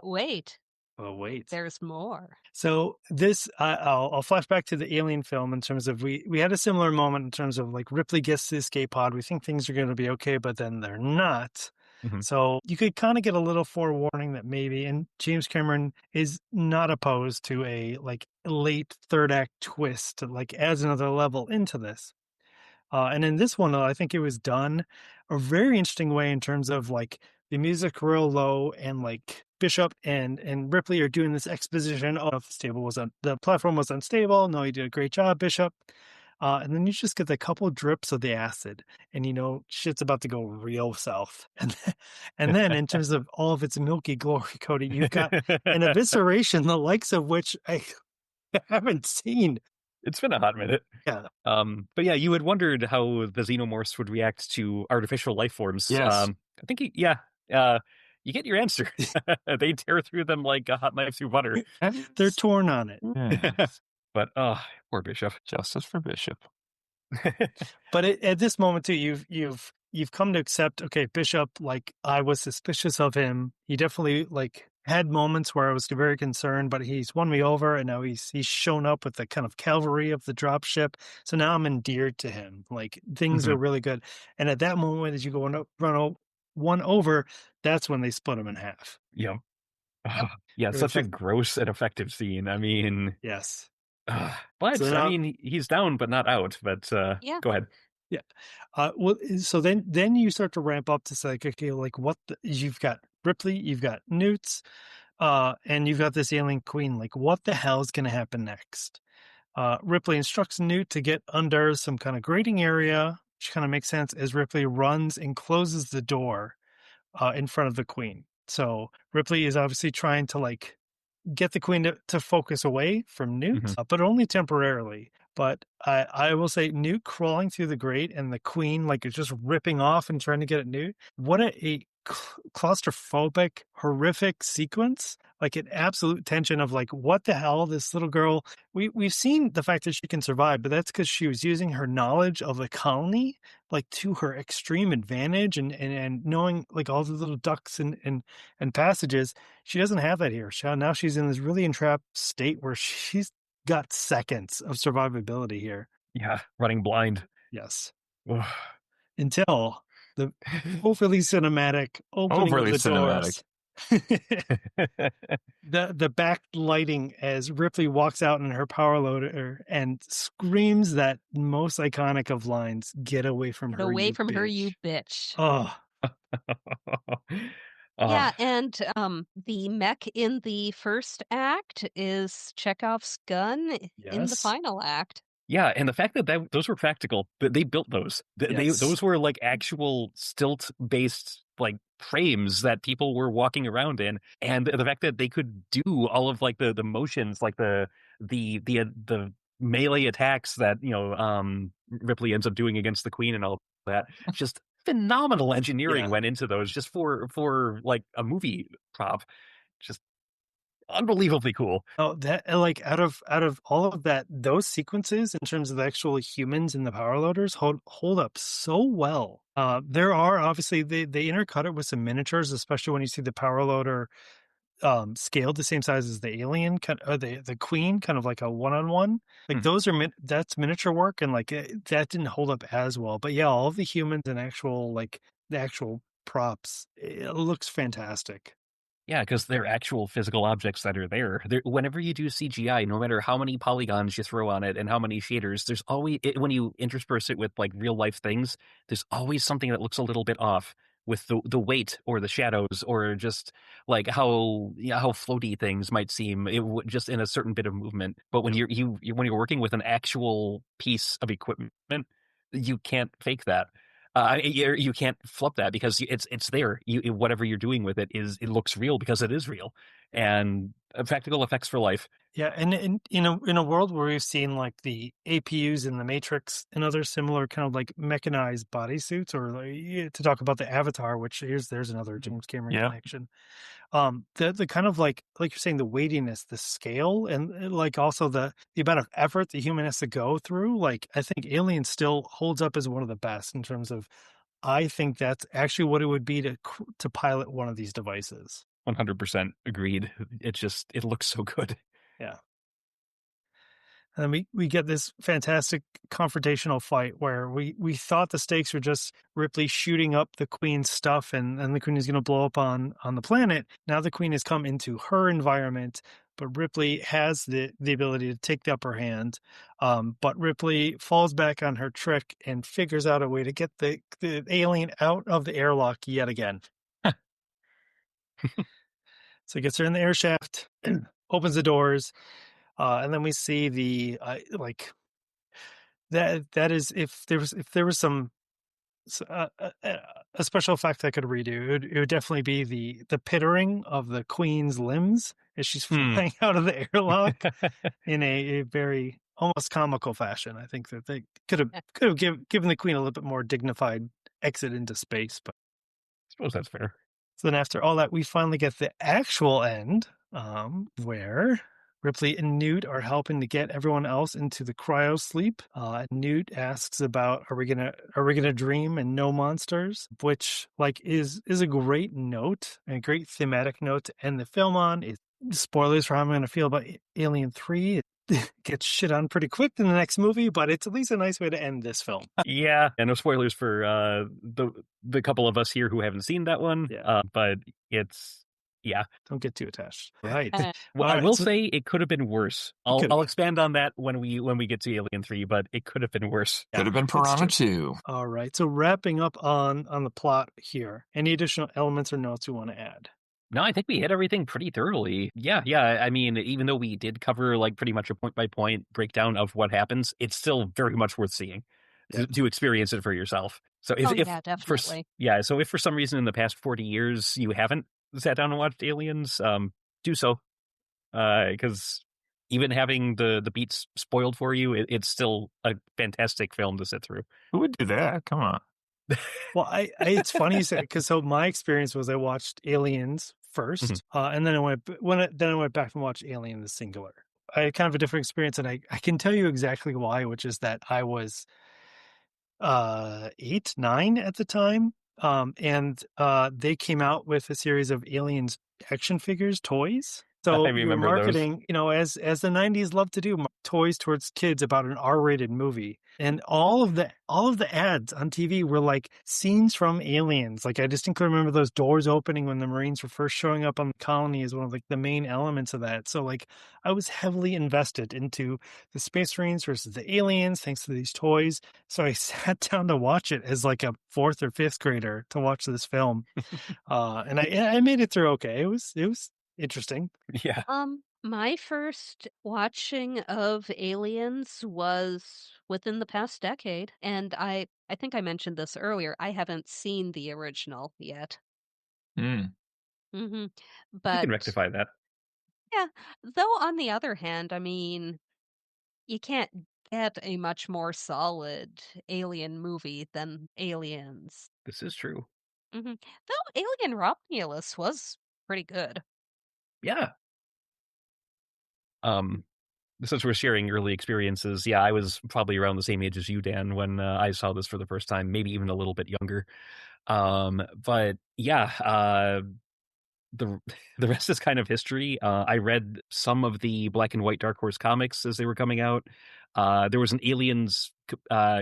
Wait. Oh, wait. There's more. So this, I'll flash back to the Alien film in terms of we had a similar moment in terms of like Ripley gets the escape pod. We think things are going to be okay, but then they're not. Mhm. So you could kind of get a little forewarning that maybe, and James Cameron is not opposed to a like late third act twist, like adds another level into this. And in this one, I think it was done a very interesting way in terms of like the music real low and like Bishop and Ripley are doing this exposition. Oh, the platform was unstable. No, you did a great job, Bishop. And then you just get a couple drips of the acid, and shit's about to go real south. And then in terms of all of its milky glory, Cody, you've got an evisceration the likes of which I haven't seen. It's been a hot minute. Yeah. But yeah, you had wondered how the xenomorphs would react to artificial life forms. Yes. I think, you get your answer. They tear through them like a hot knife through butter. They're torn on it. Yes. But, poor Bishop. Justice for Bishop. But at this moment too, you've come to accept, okay, Bishop, like I was suspicious of him. He definitely like had moments where I was very concerned, but he's won me over, and now he's shown up with the kind of cavalry of the dropship. So now I'm endeared to him. Like things are really good. And at that moment, as you go run one over, that's when they split him in half. Yeah. Yeah, such a gross and effective scene. I mean, yes. But So now, I mean, he's down but not out. But Yeah. go ahead. Yeah. Well, so then you start to ramp up to say, like, okay, like you've got Ripley, you've got Newts, and you've got this alien queen. Like, what the hell is going to happen next? Ripley instructs Newt to get under some kind of grating area, which kind of makes sense as Ripley runs and closes the door in front of the queen. So Ripley is obviously trying to like get the queen to focus away from Newt, but only temporarily. But I will say Newt crawling through the grate and the queen like is just ripping off and trying to get at Newt. What a claustrophobic, horrific sequence. Like an absolute tension of like, what the hell, this little girl. We've seen the fact that she can survive, but that's because she was using her knowledge of the colony like to her extreme advantage and knowing like all the little ducts and passages. She doesn't have that here. Now she's in this really entrapped state where she's got seconds of survivability here. Yeah, running blind. Yes. Until the overly cinematic opening of the doors. The backlighting as Ripley walks out in her power loader and screams that most iconic of lines, "Get away from her, away you from bitch." her, you bitch. Oh. Yeah, and the mech in the first act is Chekhov's gun in the final act. Yeah, and the fact that those were practical, that they built those. Those were like actual stilt-based like frames that people were walking around in, and the fact that they could do all of like the motions, like the melee attacks that Ripley ends up doing against the Queen and all that, just phenomenal engineering went into those just for like a movie prop. Just unbelievably cool. Oh, that like out of all of that, those sequences in terms of the actual humans in the power loaders hold up so well. There are obviously they intercut it with some miniatures, especially when you see the power loader scaled the same size as the alien, the queen, kind of like a one-on-one. Like those are that's miniature work, and like that didn't hold up as well. But yeah, all of the humans and the actual props, it looks fantastic. Yeah, because they're actual physical objects that are there. Whenever you do CGI, no matter how many polygons you throw on it and how many shaders, there's always, when you intersperse it with like real life things, there's always something that looks a little bit off with the weight or the shadows or just like how floaty things might seem just in a certain bit of movement. But when when you're working with an actual piece of equipment, you can't fake that. You can't flip that because it's there. Whatever you're doing with it looks real because it is real, and practical effects for life. Yeah, and in a world where we've seen like the APUs in the Matrix and other similar kind of like mechanized bodysuits, or like, to talk about the Avatar, which there's another James Cameron connection. The kind of like you're saying, the weightiness, the scale, and like also the amount of effort the human has to go through. Like I think Alien still holds up as one of the best in terms of. I think that's actually what it would be to pilot one of these devices. 100% agreed. It looks so good. Yeah. And then we get this fantastic confrontational fight where we thought the stakes were just Ripley shooting up the Queen's stuff and the Queen is going to blow up on the planet. Now the Queen has come into her environment, but Ripley has the ability to take the upper hand. But Ripley falls back on her trick and figures out a way to get the alien out of the airlock yet again. So he gets her in the air shaft, opens the doors. And then we see the that is if there was some a special effect I could redo, it would definitely be the pittering of the Queen's limbs as she's flying out of the airlock in a very almost comical fashion. I think that they could have given the Queen a little bit more dignified exit into space, but I suppose that's fair. So then after all that, we finally get the actual end, where Ripley and Newt are helping to get everyone else into the cryo sleep. Newt asks about are we gonna dream and know monsters, which is a great note and a great thematic note to end the film on. Spoilers for how I'm gonna feel about Alien 3. It gets shit on pretty quick in the next movie, but it's at least a nice way to end this film. Yeah, and no spoilers for the couple of us here who haven't seen that one. Yeah. But it's Don't get too attached. Right. Well, I will say it could have been worse. I'll expand on that when we get to Alien 3, but it could have been worse. Could have been Piranha 2. All right. So wrapping up on the plot here, any additional elements or notes you want to add? No, I think we hit everything pretty thoroughly. Yeah. I mean, even though we did cover pretty much a point-by-point breakdown of what happens, it's still very much worth seeing to experience it for yourself. So definitely. So if for some reason in the past 40 years you haven't sat down and watched Aliens, do so. Because even having the beats spoiled for you, it's still a fantastic film to sit through. Who would do that? Come on. Well, it's funny you say because so my experience was I watched Aliens first, and then I went back and watched Alien the Singular. I had kind of a different experience, and I can tell you exactly why, which is that I was 8, 9 at the time, and they came out with a series of Aliens action figures, toys. So I remember marketing, as the 90s loved to do, toys towards kids about an R-rated movie. And all of the ads on TV were scenes from Aliens. I distinctly remember those doors opening when the Marines were first showing up on the colony as one of the main elements of that. So I was heavily invested into the Space Marines versus the Aliens thanks to these toys. So I sat down to watch it as a 4th or 5th grader to watch this film. And I made it through okay. It was interesting. Yeah. My first watching of Aliens was within the past decade, and I think I mentioned this earlier. I haven't seen the original yet. Mm. Mm-hmm. You But can rectify that. yeah, though on the other hand, I mean, you can't get a much more solid alien movie than Aliens. This is true. Mm-hmm. Though Alien Romulus was pretty good. Yeah. Since we're sharing early experiences, I was probably around the same age as you, Dan, when I saw this for the first time, maybe even a little bit younger. But the rest is kind of history. I read some of the Black and White Dark Horse comics as they were coming out. There was an Aliens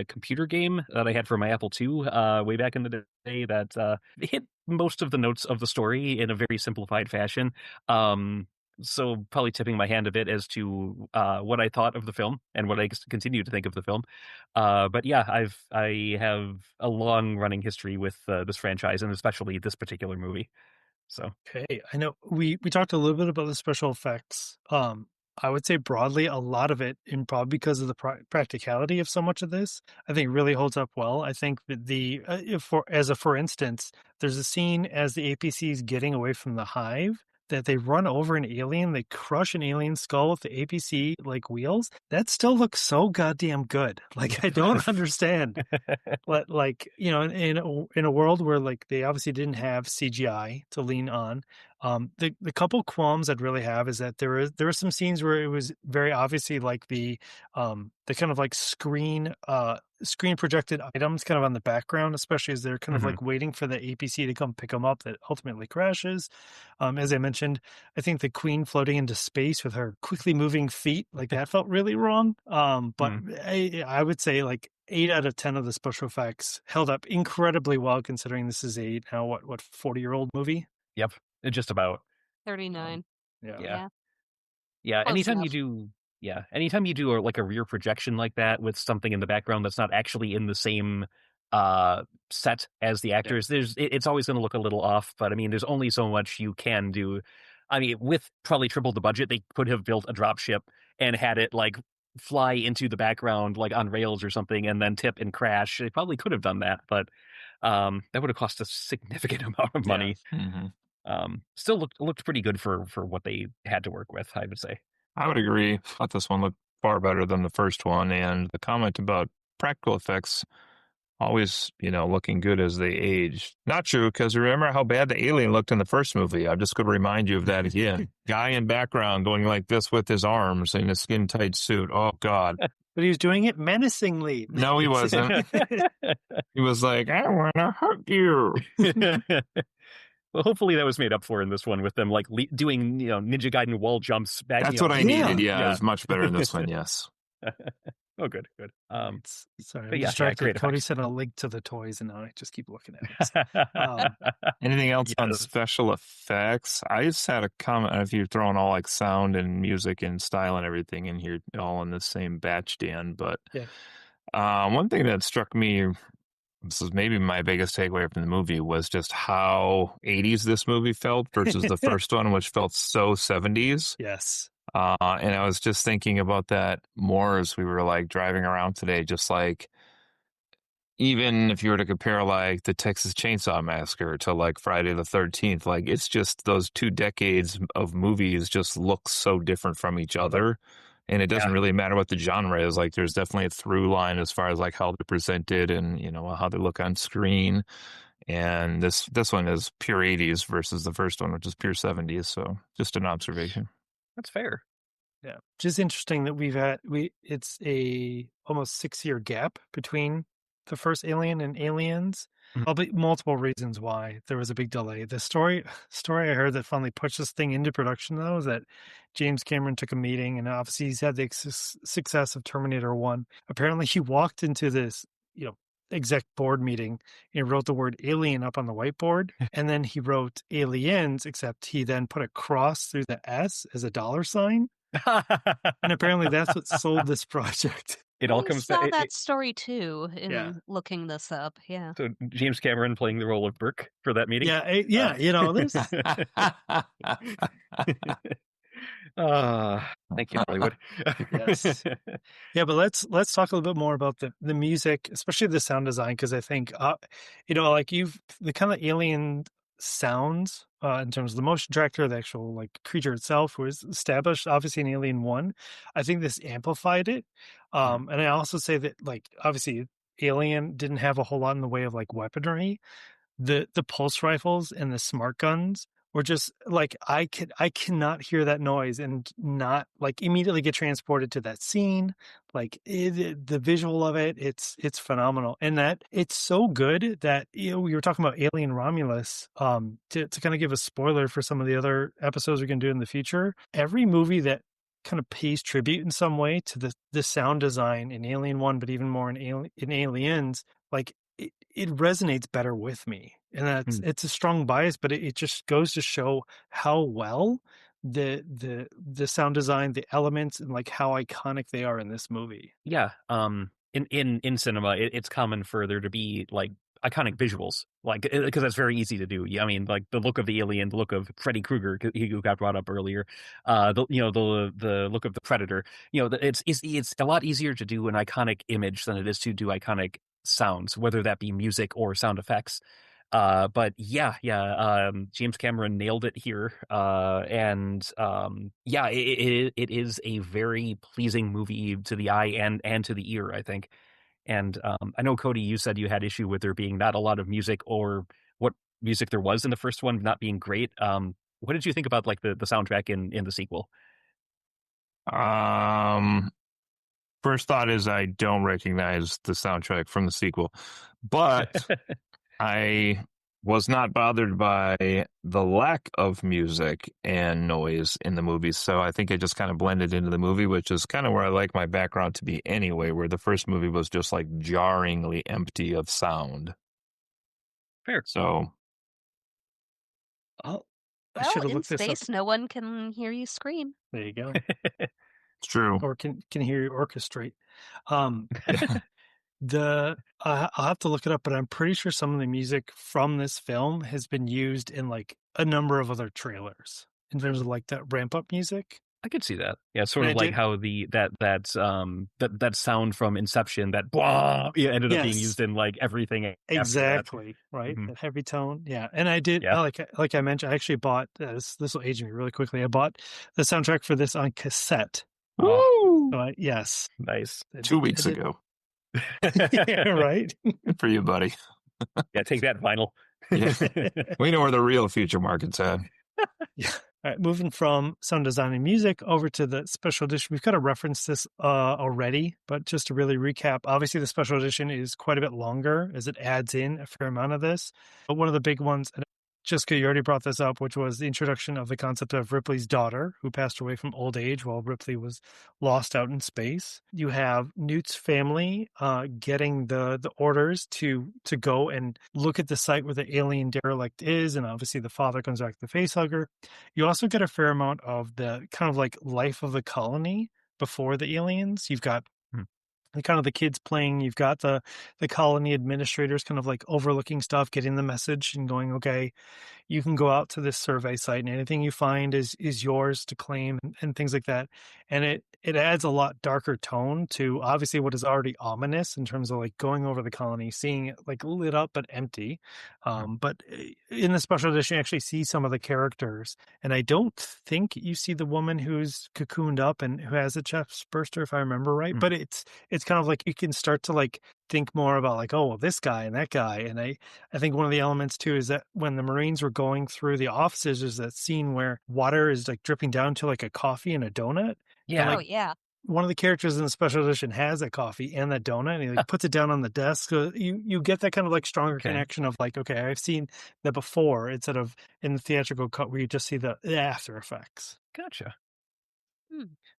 computer game that I had for my Apple II way back in the day that hit most of the notes of the story in a very simplified fashion. So probably tipping my hand a bit as to what I thought of the film and what I continue to think of the film. But yeah, I have a long running history with this franchise and especially this particular movie. So okay, I know we talked a little bit about the special effects. I would say broadly, a lot of it, and probably because of the practicality of so much of this, I think really holds up well. I think that for instance, there's a scene as the APC is getting away from the hive that they run over an alien, they crush an alien skull with the APC wheels. That still looks so goddamn good. I don't understand. But in a world where they obviously didn't have CGI to lean on, The couple qualms I'd really have is that there were some scenes where it was very obviously like the kind of like screen projected items kind of on the background, especially as they're kind of like waiting for the APC to come pick them up that ultimately crashes. As I mentioned, I think the Queen floating into space with her quickly moving feet, like that felt really wrong. But I would say like 8 out of 10 of the special effects held up incredibly well, considering this is a now what 40-year-old movie. Yep, just about 39. Yeah. Close Anytime enough. anytime you do like a rear projection like that with something in the background that's not actually in the same set as the actors, it's always going to look a little off. But I mean, there's only so much you can do. I mean, with probably triple the budget, they could have built a drop ship and had it like fly into the background like on rails or something and then tip and crash. They probably could have done that, but that would have cost a significant amount of money. Still looked pretty good for what they had to work with, I would say. I would agree. I thought this one looked far better than the first one, and the comment about practical effects always, looking good as they age. Not true, because remember how bad the alien looked in the first movie. I'm just going to remind you of that again. Guy in background going like this with his arms in a skin-tight suit. Oh, God. But he was doing it menacingly. No, he wasn't. He was like, I want to hurt you. Well, hopefully that was made up for in this one with them like doing, Ninja Gaiden wall jumps back. That's what I needed. Yeah, it was much better in this one. Yes. Oh, good. Sorry, but I'm distracted. Cody sent a link to the toys, and now I just keep looking at it. Anything else on special effects? I just had a comment. I don't know if you're throwing all like sound and music and style and everything in here, all in the same batch, Dan. But one thing that struck me, this is maybe my biggest takeaway from the movie, was just how 80s this movie felt versus the first one, which felt so 70s. Yes. And I was just thinking about that more as we were like driving around today, just like, even if you were to compare like the Texas Chainsaw Massacre to like Friday the 13th, like it's just those 2 decades of movies just look so different from each other. And it doesn't really matter what the genre is. Like there's definitely a through line as far as like how they're presented and, how they look on screen. And this one is pure 80s versus the first one, which is pure 70s. So just an observation. That's fair. Yeah. Just interesting that it's a almost 6-year gap between the first Alien and Aliens. Probably multiple reasons why there was a big delay. The story I heard that finally pushed this thing into production, though, is that James Cameron took a meeting, and obviously he's had the success of Terminator 1. Apparently he walked into this, exec board meeting and wrote the word alien up on the whiteboard, and then he wrote aliens, except he then put a cross through the S as a dollar sign. And apparently that's what sold this project. It all comes saw that story too in looking this up. Yeah. So James Cameron playing the role of Burke for that meeting. This. Thank you, Hollywood. Yes. Yeah, but let's talk a little bit more about the music, especially the sound design, because I think like the kind of alien sounds in terms of the motion tractor, the actual like creature itself was established obviously in Alien 1. I think this amplified it. And I also say that like obviously Alien didn't have a whole lot in the way of like weaponry. The pulse rifles and the smart guns were just like I cannot hear that noise and not like immediately get transported to that scene. Like the visual of it, it's phenomenal, and that it's so good that we were talking about Alien Romulus. To kind of give a spoiler for some of the other episodes we're going to do in the future, every movie that kind of pays tribute in some way to the sound design in Alien 1, but even more in Aliens, like it resonates better with me. And it's a strong bias, but it just goes to show how well the sound design, the elements, and like how iconic they are in this movie. Yeah. In cinema, it's common for there to be like iconic visuals, like because that's very easy to do. I mean, like the look of the alien, the look of Freddy Krueger, who got brought up earlier, the look of the Predator. It's a lot easier to do an iconic image than it is to do iconic sounds, whether that be music or sound effects. But James Cameron nailed it here. It is a very pleasing movie to the eye and to the ear, I think. And I know, Cody, you said you had issue with there being not a lot of music, or what music there was in the first one not being great. What did you think about like the soundtrack in the sequel? First thought is I don't recognize the soundtrack from the sequel, but I was not bothered by the lack of music and noise in the movie. So I think it just kind of blended into the movie, which is kind of where I like my background to be anyway, where the first movie was just like jarringly empty of sound. Fair. So. Oh, I Well, should have in looked this up. space, no one can hear you scream. There you go. It's true. Or can hear you orchestrate. I'll have to look it up, but I'm pretty sure some of the music from this film has been used in like a number of other trailers in terms of like that ramp up music. I could see that. Yeah, sort And of like how that sound from Inception, that blah, ended up being used in like everything. Exactly, right? Mm-hmm. That heavy tone. Yeah. And I did, like I mentioned, I actually bought this will age me really quickly. I bought the soundtrack for this on cassette. Woo! So yes. Nice. 2 weeks ago. Yeah, right. Good for you, buddy. Yeah, take that, vinyl. Yeah. We know where the real future market's at. Yeah. All right, moving from sound design and music over to the special edition. We've kind of referenced this already, but just to really recap, obviously the special edition is quite a bit longer as it adds in a fair amount of this. But one of the big ones, and Jessica, you already brought this up, which was the introduction of the concept of Ripley's daughter, who passed away from old age while Ripley was lost out in space. You have Newt's family getting the orders to go and look at the site where the alien derelict is, and obviously the father comes back, the facehugger. You also get a fair amount of the kind of like life of the colony before the aliens. You've got kind of the kids playing, you've got the colony administrators kind of like overlooking stuff, getting the message and going, okay, you can go out to this survey site and anything you find is yours to claim and things like that. And it adds a lot darker tone to obviously what is already ominous in terms of like going over the colony, seeing it like lit up but empty. But in the special edition, you actually see some of the characters. And I don't think you see the woman who's cocooned up and who has a chest burster, if I remember right. But it's kind of like you can start to like think more about like, oh, well, this guy and that guy. And I think one of the elements too is that when the Marines were going through the offices, there's that scene where water is like dripping down to like a coffee and a donut. Yeah. And, like, one of the characters in the special edition has that coffee and that donut, and he like puts it down on the desk. So you get that kind of like stronger connection of like, okay, I've seen that before instead of in the theatrical cut where you just see the after effects. Gotcha.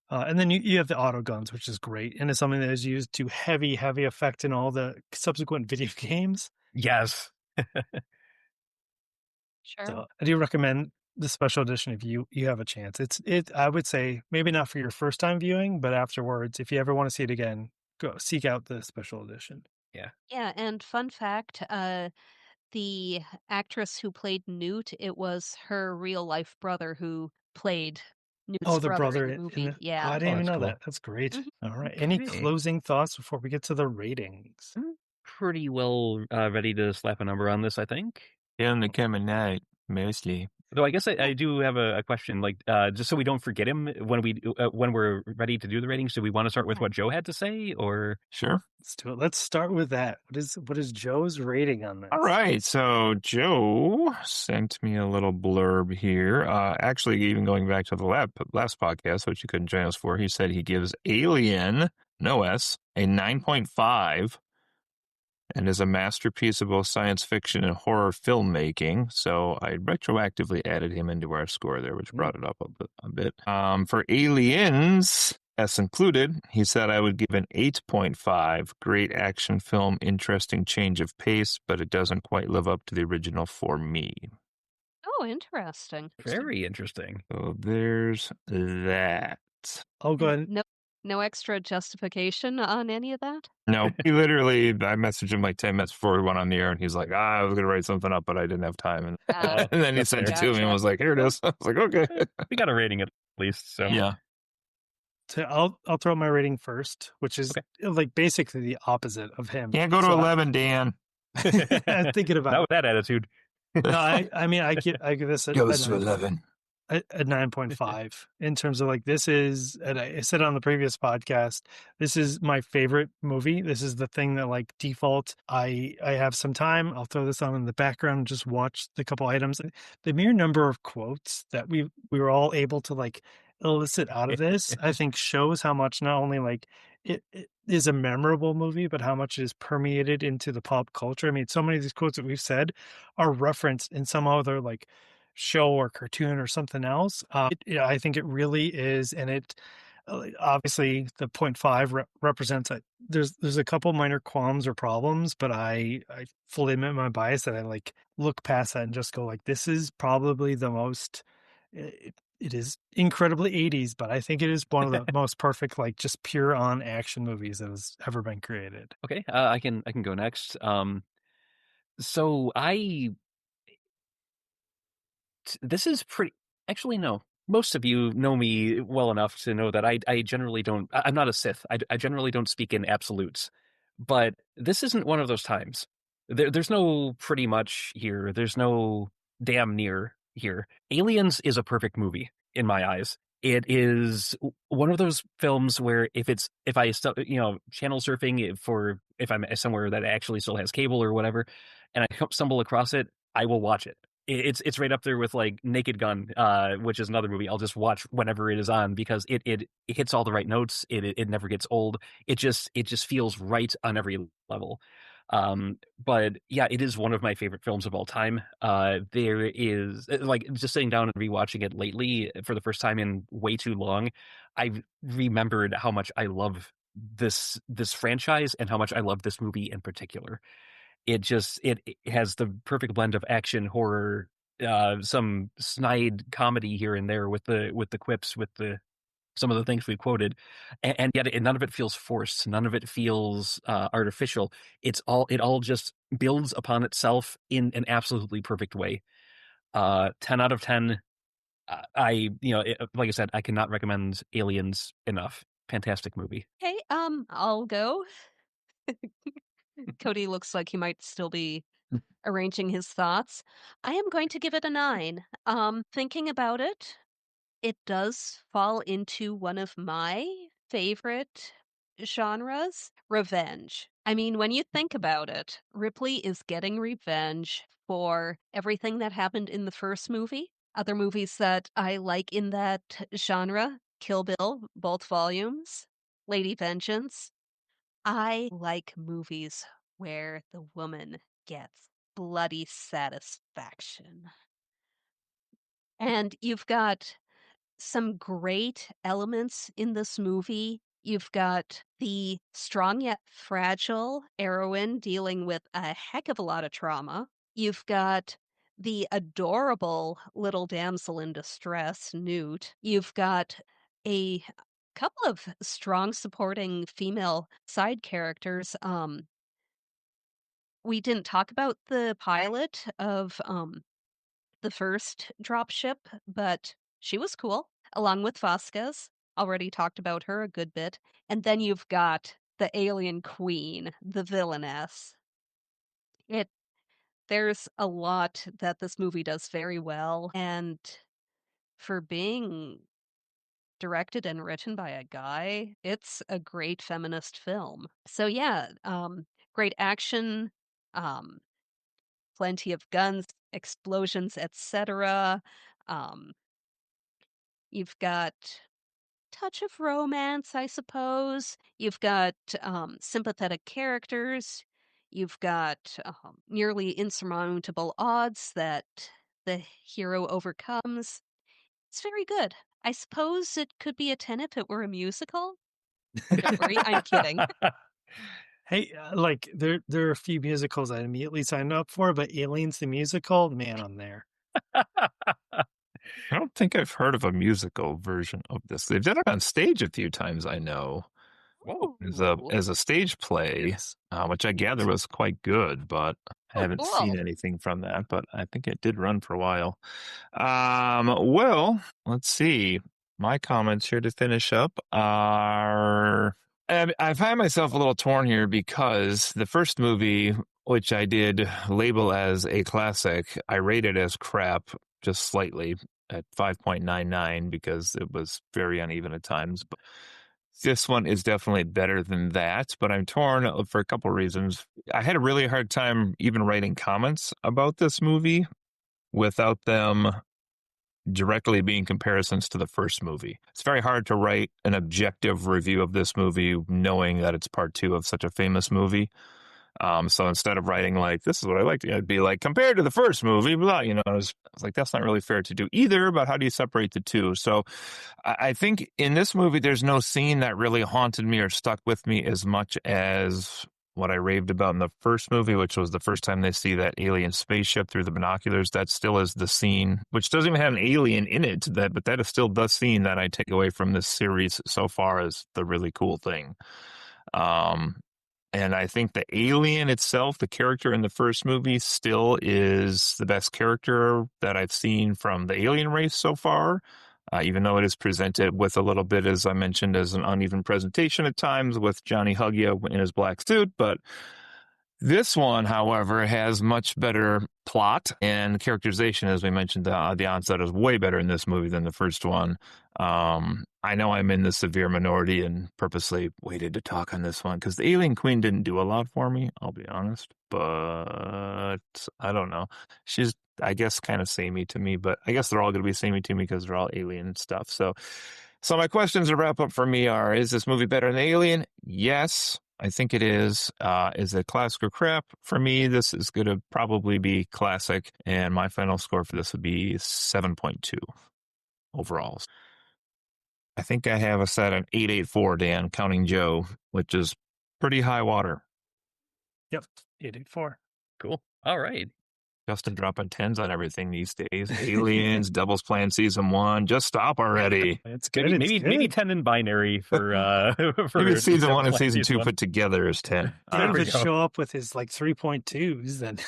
And then you have the auto guns, which is great, and it's something that is used to heavy effect in all the subsequent video games. Yes. Sure. So I do recommend the special edition if you have a chance. It I would say maybe not for your first time viewing, but afterwards, if you ever want to see it again, go seek out the special edition. Yeah. Yeah, and fun fact, the actress who played Newt, it was her real life brother who played Newt's the brother brother in the movie. I didn't even know cool. that. That's great. All right. Any closing thoughts before we get to the ratings? Pretty well ready to slap a number on this, I think. In the coming night, mostly. Though I guess I do have a question, like just so we don't forget him when we're ready to do the ratings. Do we want to start with what Joe had to say, or sure? Let's do it. Let's start with that. What is Joe's rating on this? All right, so Joe sent me a little blurb here. Actually, even going back to the last podcast, which you couldn't join us for, he said he gives Alien, no S, a 9.5. And is a masterpiece of both science fiction and horror filmmaking. So I retroactively added him into our score there, which brought it up a bit. For Aliens, S included, he said I would give an 8.5. Great action film, interesting change of pace, but it doesn't quite live up to the original for me. Oh, interesting. Very interesting. So there's that. Oh, go ahead. No extra justification on any of that? No, he literally, I messaged him like 10 minutes before we went on the air, and he's like, I was going to write something up, but I didn't have time. And, and then he sent it to me and was like, here it is. I was like, okay. We got a rating at least. So yeah. So I'll throw my rating first, which is like basically the opposite of him. Can't go to 11, Dan. I'm thinking about not with that attitude. No, I mean, I give this goes to 11. a 9.5 in terms of like, this is, and I said on the previous podcast, this is my favorite movie. This is the thing that like default, I have some time, I'll throw this on in the background and just watch the couple items. The mere number of quotes that we were all able to like elicit out of this, I think shows how much not only like it is a memorable movie, but how much it is permeated into the pop culture. I mean, so many of these quotes that we've said are referenced in some other like show or cartoon or something else. I think it really is, and it obviously the 0.5 represents it. There's a couple minor qualms or problems, but I fully admit my bias that I like look past that and just go like, this is probably the most. It is incredibly 80s, but I think it is one of the most perfect, like just pure on action movies that has ever been created. Okay, I can go next. So this is pretty. Actually, no. Most of you know me well enough to know that I generally don't. I'm not a Sith. I generally don't speak in absolutes. But this isn't one of those times. There's no pretty much here. There's no damn near here. Aliens is a perfect movie in my eyes. It is one of those films where if I channel surfing for if I'm somewhere that actually still has cable or whatever, and I stumble across it, I will watch it. It's right up there with like Naked Gun, which is another movie I'll just watch whenever it is on because it hits all the right notes. It never gets old. It just feels right on every level. But yeah, it is one of my favorite films of all time. There is like just sitting down and rewatching it lately for the first time in way too long. I've remembered how much I love this franchise and how much I love this movie in particular. It has the perfect blend of action, horror, some snide comedy here and there with the quips, with some of the things we quoted, and yet none of it feels forced. None of it feels artificial. It all just builds upon itself in an absolutely perfect way. 10 out of 10. Like I said, I cannot recommend Aliens enough. Fantastic movie. Okay, I'll go. Cody looks like he might still be arranging his thoughts. I am going to give it a 9. Thinking about it, it does fall into one of my favorite genres, revenge. I mean, when you think about it, Ripley is getting revenge for everything that happened in the first movie. Other movies that I like in that genre, Kill Bill, both volumes, Lady Vengeance. I like movies where the woman gets bloody satisfaction. And you've got some great elements in this movie. You've got the strong yet fragile heroine dealing with a heck of a lot of trauma. You've got the adorable little damsel in distress, Newt. You've got a couple of strong supporting female side characters. We didn't talk about the pilot of the first dropship, but she was cool, along with Vasquez. Already talked about her a good bit. And then you've got the alien queen, the villainess. There's a lot that this movie does very well, and for being directed and written by a guy, it's a great feminist film. So yeah, great action, um, plenty of guns, explosions, etc. Um, you've got touch of romance, I suppose. You've got sympathetic characters. You've got nearly insurmountable odds that the hero overcomes. It's very good. I suppose it could be a 10 if it were a musical. Don't worry, I'm kidding. Hey, like there are a few musicals I immediately signed up for, but Aliens the musical, man, I'm there. I don't think I've heard of a musical version of this. They've done it on stage a few times, I know. As a stage play, Yes. which I gather was quite good, but I haven't seen cool. anything from that. But I think it did run for a while. Well, let's see. My comments here to finish up are I find myself a little torn here because the first movie, which I did label as a classic, I rated as crap just slightly. at 5.99 because it was very uneven at times. But this one is definitely better than that, but I'm torn for a couple reasons. I had a really hard time even writing comments about this movie without them directly being comparisons to the first movie. It's very hard to write an objective review of this movie knowing that it's part 2 of such a famous movie. So instead of writing like, this is what I liked, I'd be like, compared to the first movie, blah, I was like, that's not really fair to do either, but how do you separate the two? So I think in this movie, there's no scene that really haunted me or stuck with me as much as what I raved about in the first movie, which was the first time they see that alien spaceship through the binoculars. That still is the scene, which doesn't even have an alien in it, but that is still the scene that I take away from this series so far as the really cool thing. And I think the alien itself, the character in the first movie, still is the best character that I've seen from the alien race so far, even though it is presented with a little bit, as I mentioned, as an uneven presentation at times with Johnny Huggia in his black suit. But this one, however, has much better plot and characterization. As we mentioned, the onset is way better in this movie than the first one. I know I'm in the severe minority and purposely waited to talk on this one because the Alien Queen didn't do a lot for me, I'll be honest. But I don't know. She's, I guess, kind of samey to me, but I guess they're all going to be samey to me because they're all alien stuff. So my questions to wrap up for me are, is this movie better than Alien? Yes. I think it is. Is it classic or crap? For me, this is going to probably be classic, and my final score for this would be 7.2 overall. I think I have a set at 884, Dan, counting Joe, which is pretty high water. Yep, 884. Cool. All right. Justin dropping 10s on everything these days. Aliens, Devil's Plan Season 1. Just stop already. It's good. Maybe 10 in binary for maybe Season 1 and Season 2 put together is 10. Dave would show up with his like 3.2s then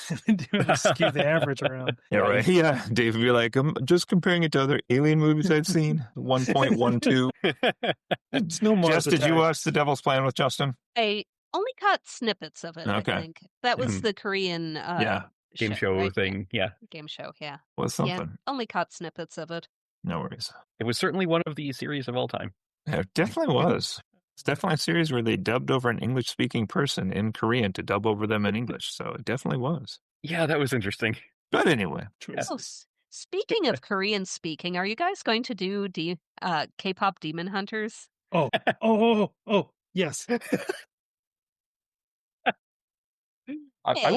skew the average around. Yeah, right. Yeah, Dave would be like, I'm just comparing it to other alien movies I've seen. 1.12. It's no more. Jess, did you watch The Devil's Plan with Justin? I only caught snippets of it, Okay. I think. That was the Korean game show right? thing. Yeah. Game show, yeah. Was something. Yeah, only caught snippets of it. No worries. It was certainly one of the series of all time. Yeah, it definitely was. It's definitely a series where they dubbed over an English-speaking person in Korean to dub over them in English. So it definitely was. Yeah, that was interesting. But anyway. Oh, speaking of Korean speaking, are you guys going to do K-pop Demon Hunters? Oh, yes. I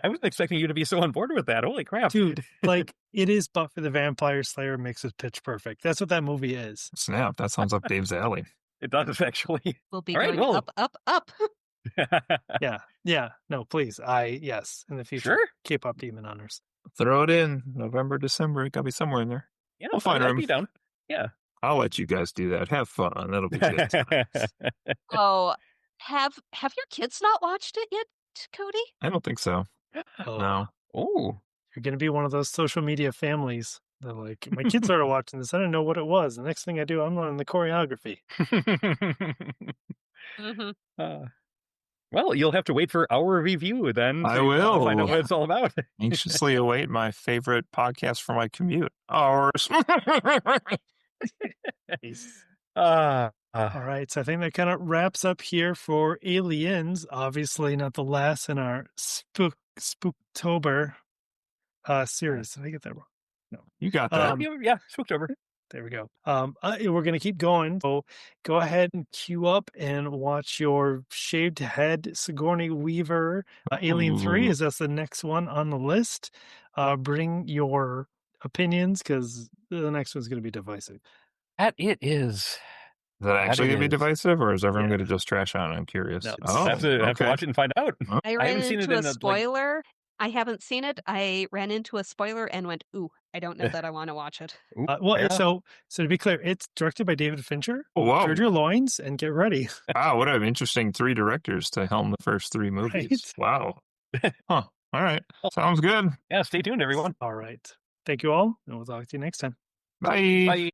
wasn't expecting you to be so on board with that. Holy crap. Dude, like, it is Buffy the Vampire Slayer mixed with Pitch Perfect. That's what that movie is. Snap. That sounds up Dave's alley. It does, actually. We'll be All right, going well. up. Yeah. No, please. Yes, in the future. Sure. K-pop Demon Hunters. Throw it in November, December. It got to be somewhere in there. Yeah, we'll find I'd room. be down. Yeah. I'll let you guys do that. Have fun. That'll be good times. Oh, have your kids not watched it yet, Cody? I don't think so. No. Oh. You're going to be one of those social media families. They're like, my kids started watching this. I didn't know what it was. The next thing I do, I'm learning the choreography. Well, you'll have to wait for our review then. I will. Find out what it's all about. Anxiously await my favorite podcast for my commute. Ours. All right, so I think that kind of wraps up here for Aliens. Obviously, not the last in our Spooktober series. Did I get that wrong? No, you got that. Yeah, Spooktober. There we go. We're going to keep going. So go ahead and queue up and watch your shaved head Sigourney Weaver Alien 3, as that's the next one on the list. Bring your opinions because the next one's going to be divisive. That it is. Is that actually going to be divisive, or is everyone going to just trash on it? I'm curious. No, have to watch it and find out. I ran into a spoiler. I haven't seen it. I ran into a spoiler and went, ooh, I don't know that I want to watch it. So to be clear, it's directed by David Fincher. Oh, wow. Gird your loins and get ready. Wow, what an interesting 3 directors to helm the first 3 movies. Right? Wow. Huh. All right. Sounds good. Yeah, stay tuned, everyone. All right. Thank you all, and we'll talk to you next time. Bye. Bye.